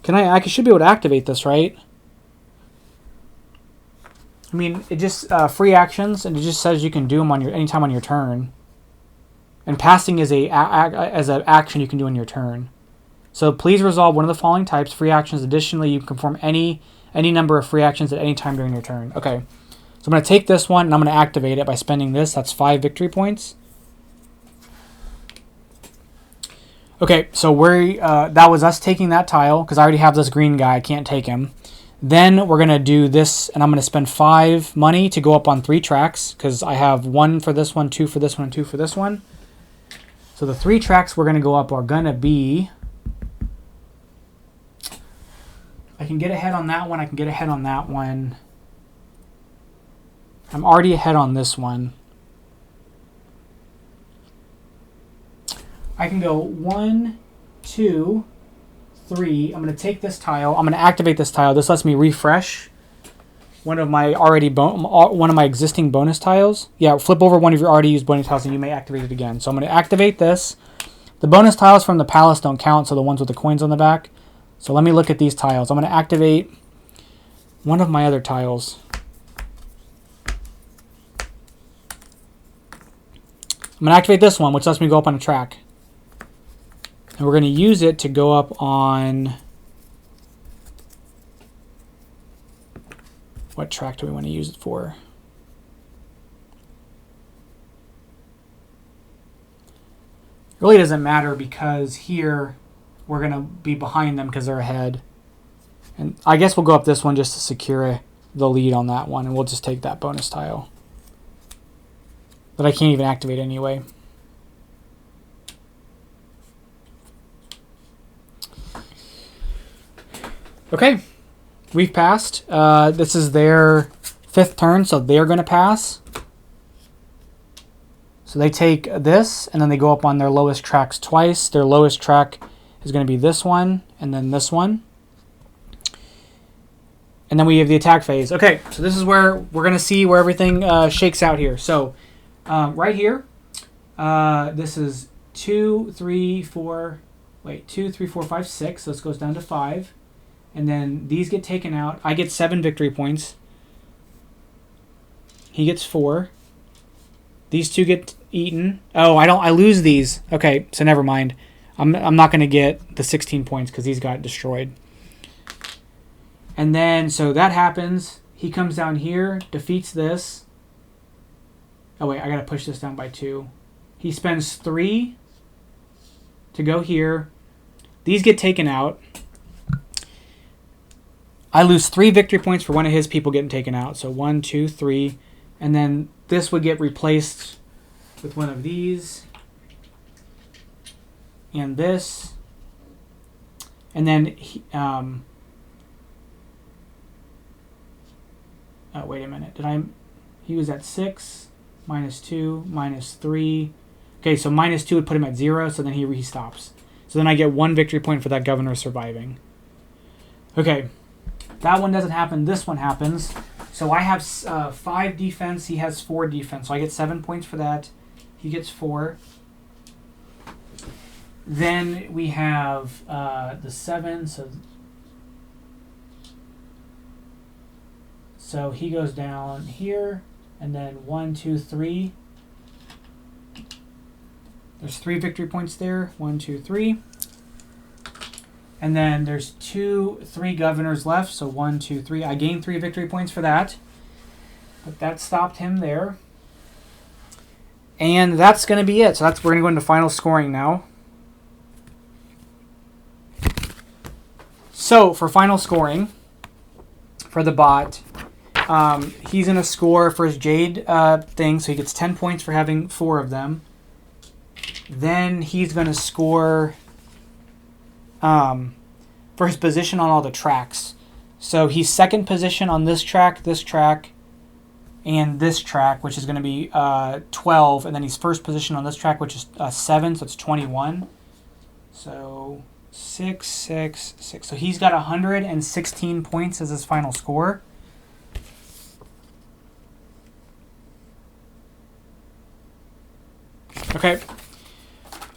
I should be able to activate this, right? I mean, it just free actions, and it just says you can do them on anytime on your turn. And passing is an action you can do on your turn. So please resolve one of the following types: free actions. Additionally, you can perform any number of free actions at any time during your turn. Okay, so I'm going to take this one, and I'm going to activate it by spending this. That's 5 victory points. Okay, so that was us taking that tile, because I already have this green guy. I can't take him. Then we're going to do this, and I'm going to spend 5 money to go up on 3 tracks, because I have 1 for this one, 2 for this one, and 2 for this one. So the 3 tracks we're going to go up are going to be... I can get ahead on that one. I can get ahead on that one. I'm already ahead on this one. I can go 1, 2, 3. I'm going to take this tile. I'm going to activate this tile. This lets me refresh one of my existing bonus tiles. Yeah, flip over one of your already used bonus tiles and you may activate it again. So I'm going to activate this. The bonus tiles from the palace don't count, so the ones with the coins on the back. So let me look at these tiles. I'm going to activate one of my other tiles. I'm going to activate this one, which lets me go up on a track. And we're going to use it to go up on... What track do we want to use it for? It really doesn't matter because here we're going to be behind them because they're ahead. And I guess we'll go up this one just to secure the lead on that one, and we'll just take that bonus tile that I can't even activate anyway. Okay, we've passed. This is their 5th turn, so they're going to pass. So they take this, and then they go up on their lowest tracks twice. Their lowest track is going to be this one, and then this one. And then we have the attack phase. Okay, so this is where we're going to see where everything shakes out here. So right here, this is 2, 3, 4, 5, 6. So this goes down to 5. And then these get taken out. I get 7 victory points. He gets 4. These 2 get eaten. Oh, I lose these. Okay, so never mind. I'm not going to get the 16 points because these got destroyed. And then, so that happens. He comes down here, defeats this. Oh, wait, I got to push this down by 2. He spends 3 to go here. These get taken out. I lose 3 victory points for one of his people getting taken out. So 1, 2, 3. And then this would get replaced with one of these. And this. And then, oh, wait a minute. He was at 6, minus 2, minus 3. Okay, so minus 2 would put him at 0, so then he stops. So then I get 1 victory point for that governor surviving. Okay. That one doesn't happen. This one happens. So I have 5 defense. He has 4 defense. So I get 7 points for that. He gets 4. Then we have the 7. So he goes down here. And then 1, 2, 3. There's 3 victory points there. 1, 2, 3. And then there's 3 governors left. So 1, 2, 3. I gained 3 victory points for that. But that stopped him there. And that's going to be it. So we're going to go into final scoring now. So for final scoring, for the bot, he's going to score for his Jade thing. So he gets 10 points for having 4 of them. Then he's going to score for his position on all the tracks. So he's second position on this track, and this track, which is going to be 12. And then he's first position on this track, which is 7, so it's 21. So 6, 6, 6. So he's got 116 points as his final score. Okay.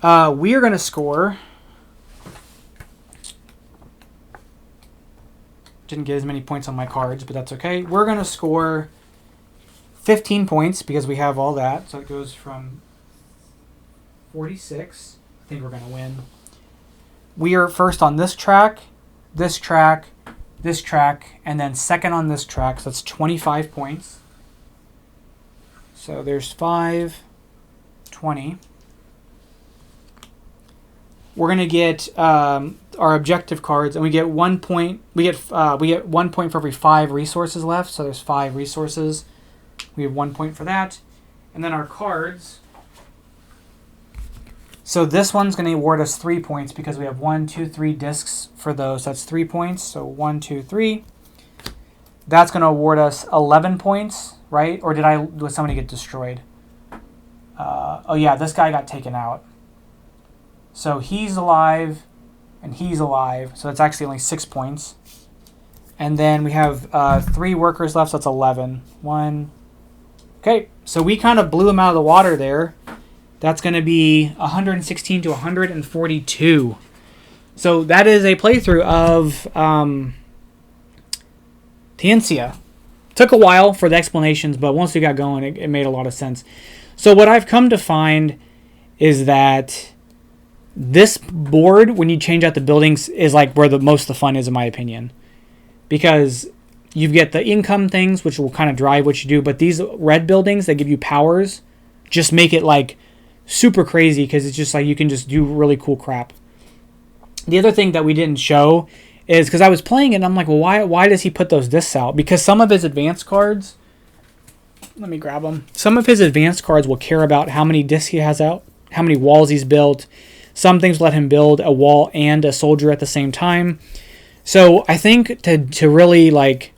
We are going to score... Didn't get as many points on my cards, but that's okay. We're going to score 15 points because we have all that. So it goes from 46. I think we're going to win. We are first on this track, and then second on this track. So that's 25 points. So there's 5, 20. We're going to get our objective cards, and we get 1 point. We get 1 point for every 5 resources left. So there's 5 resources. We have 1 point for that. And then our cards. So this one's going to award us 3 points because we have 1, 2, 3 discs for those. That's 3 points. So 1, 2, 3. That's going to award us 11 points, right? Or did somebody get destroyed? Oh yeah, this guy got taken out. So he's alive, and he's alive. So it's actually only 6 points. And then we have 3 workers left, so that's 11. 1. Okay, so we kind of blew him out of the water there. That's going to be 116 to 142. So that is a playthrough of Tianxia. Took a while for the explanations, but once we got going, it made a lot of sense. So what I've come to find is that this board, when you change out the buildings, is like where most of the fun is, in my opinion. Because you get the income things, which will kind of drive what you do, but these red buildings that give you powers just make it like super crazy because it's just like you can just do really cool crap. The other thing that we didn't show is because I was playing it and I'm like, well, why does he put those discs out? Because some of his advanced cards, let me grab them. Some of his advanced cards will care about how many discs he has out, how many walls he's built. Some things let him build a wall and a soldier at the same time. So I think to really like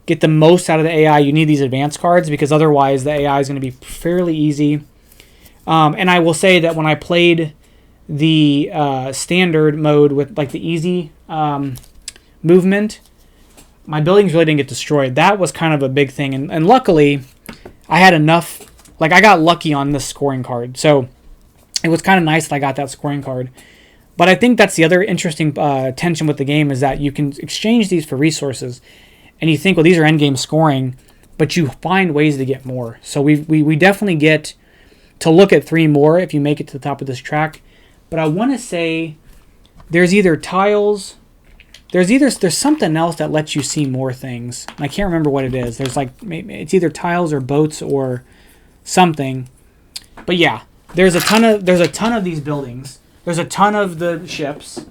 get the most out of the AI, you need these advanced cards because otherwise the AI is going to be fairly easy. And I will say that when I played the standard mode with like the easy movement, my buildings really didn't get destroyed. That was kind of a big thing. And luckily, I had enough. Like I got lucky on this scoring card. So it was kind of nice that I got that scoring card. But I think that's the other interesting tension with the game is that you can exchange these for resources. And you think, well, these are endgame scoring, but you find ways to get more. So we definitely get to look at 3 more if you make it to the top of this track. But I want to say there's either tiles, there's something else that lets you see more things. And I can't remember what it is. There's like it's either tiles or boats or something. But yeah, there's a ton of these buildings. There's a ton of the ships.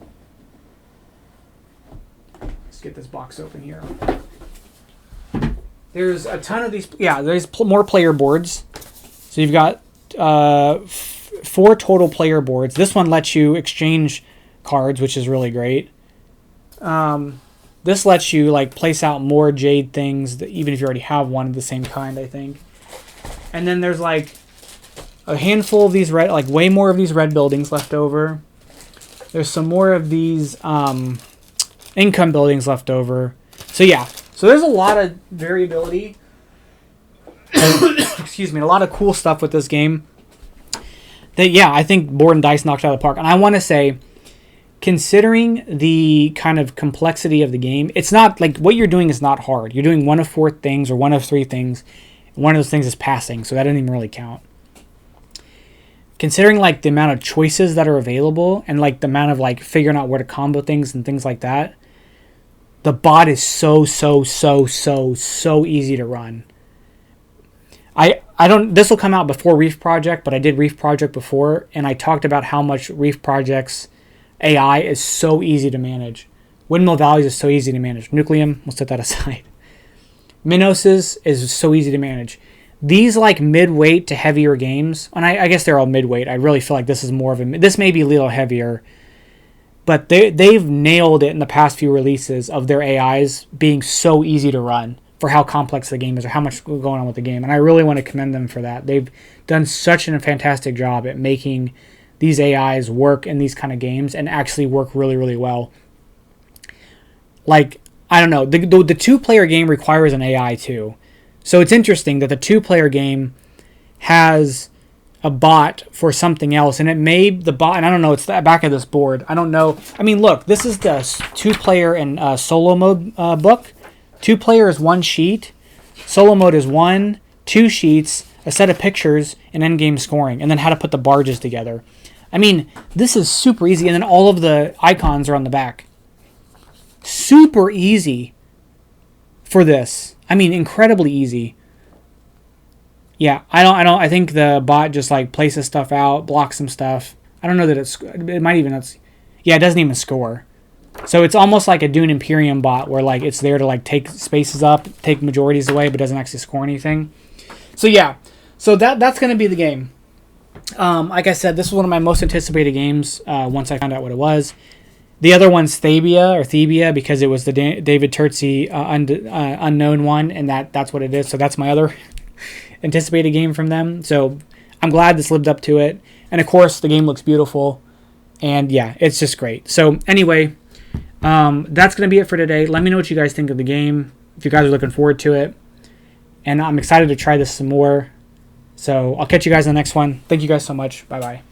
Let's get this box open here. There's a ton of these. Yeah, there's more player boards. So you've got 4 total player boards. This one lets you exchange cards, which is really great. This lets you like place out more jade things, even if you already have one of the same kind, I think. And then there's like a handful of these red, like way more of these red buildings left over. There's some more of these income buildings left over. So yeah, so there's a lot of variability. Excuse me, a lot of cool stuff with this game. That yeah, I think Board and Dice knocked out of the park. And I want to say, considering the kind of complexity of the game, it's not like what you're doing is not hard. You're doing 1 of 4 things or 1 of 3 things. One of those things is passing, so that doesn't even really count. considering like the amount of choices that are available and like the amount of like figuring out where to combo things and things like that, the bot is so easy to run. I don't, this will come out before Reef Project, but I did Reef Project before, and I talked about how much Reef Project's AI is so easy to manage. Windmill Valleys is so easy to manage. Nucleum, we'll set that aside. Minos is so easy to manage. These like mid-weight to heavier games, and I guess they're all mid-weight. I really feel like this is more of a, this may be a little heavier, but they've nailed it in the past few releases of their AIs being so easy to run for how complex the game is or how much going on with the game. And I really want to commend them for that. They've done such a fantastic job at making these AIs work in these kind of games and actually work really well. Like, I don't know, the two-player game requires an AI too. So it's interesting that the two-player game has a bot for something else, and it made the bot, and I don't know, it's the back of this board. I don't know. I mean, look, this is the two-player and solo mode book. Two-player is one sheet. Solo mode is 2 sheets, a set of pictures, and endgame scoring, and then how to put the barges together. I mean, this is super easy, and then all of the icons are on the back. Super easy for this. I mean, incredibly easy. Yeah, I think the bot just like places stuff out, blocks some stuff. I don't know that it might even, yeah, it doesn't even score. So it's almost like a Dune Imperium bot where like it's there to like take spaces up, take majorities away, but doesn't actually score anything. So yeah, so that's going to be the game. Like I said, this was one of my most anticipated games once I found out what it was. The other one's Thebia because it was the David Turczi unknown one, and that's what it is. So that's my other anticipated game from them. So I'm glad this lived up to it. And of course, the game looks beautiful. And yeah, it's just great. So anyway, that's going to be it for today. Let me know what you guys think of the game, if you guys are looking forward to it. And I'm excited to try this some more. So I'll catch you guys in the next one. Thank you guys so much. Bye-bye.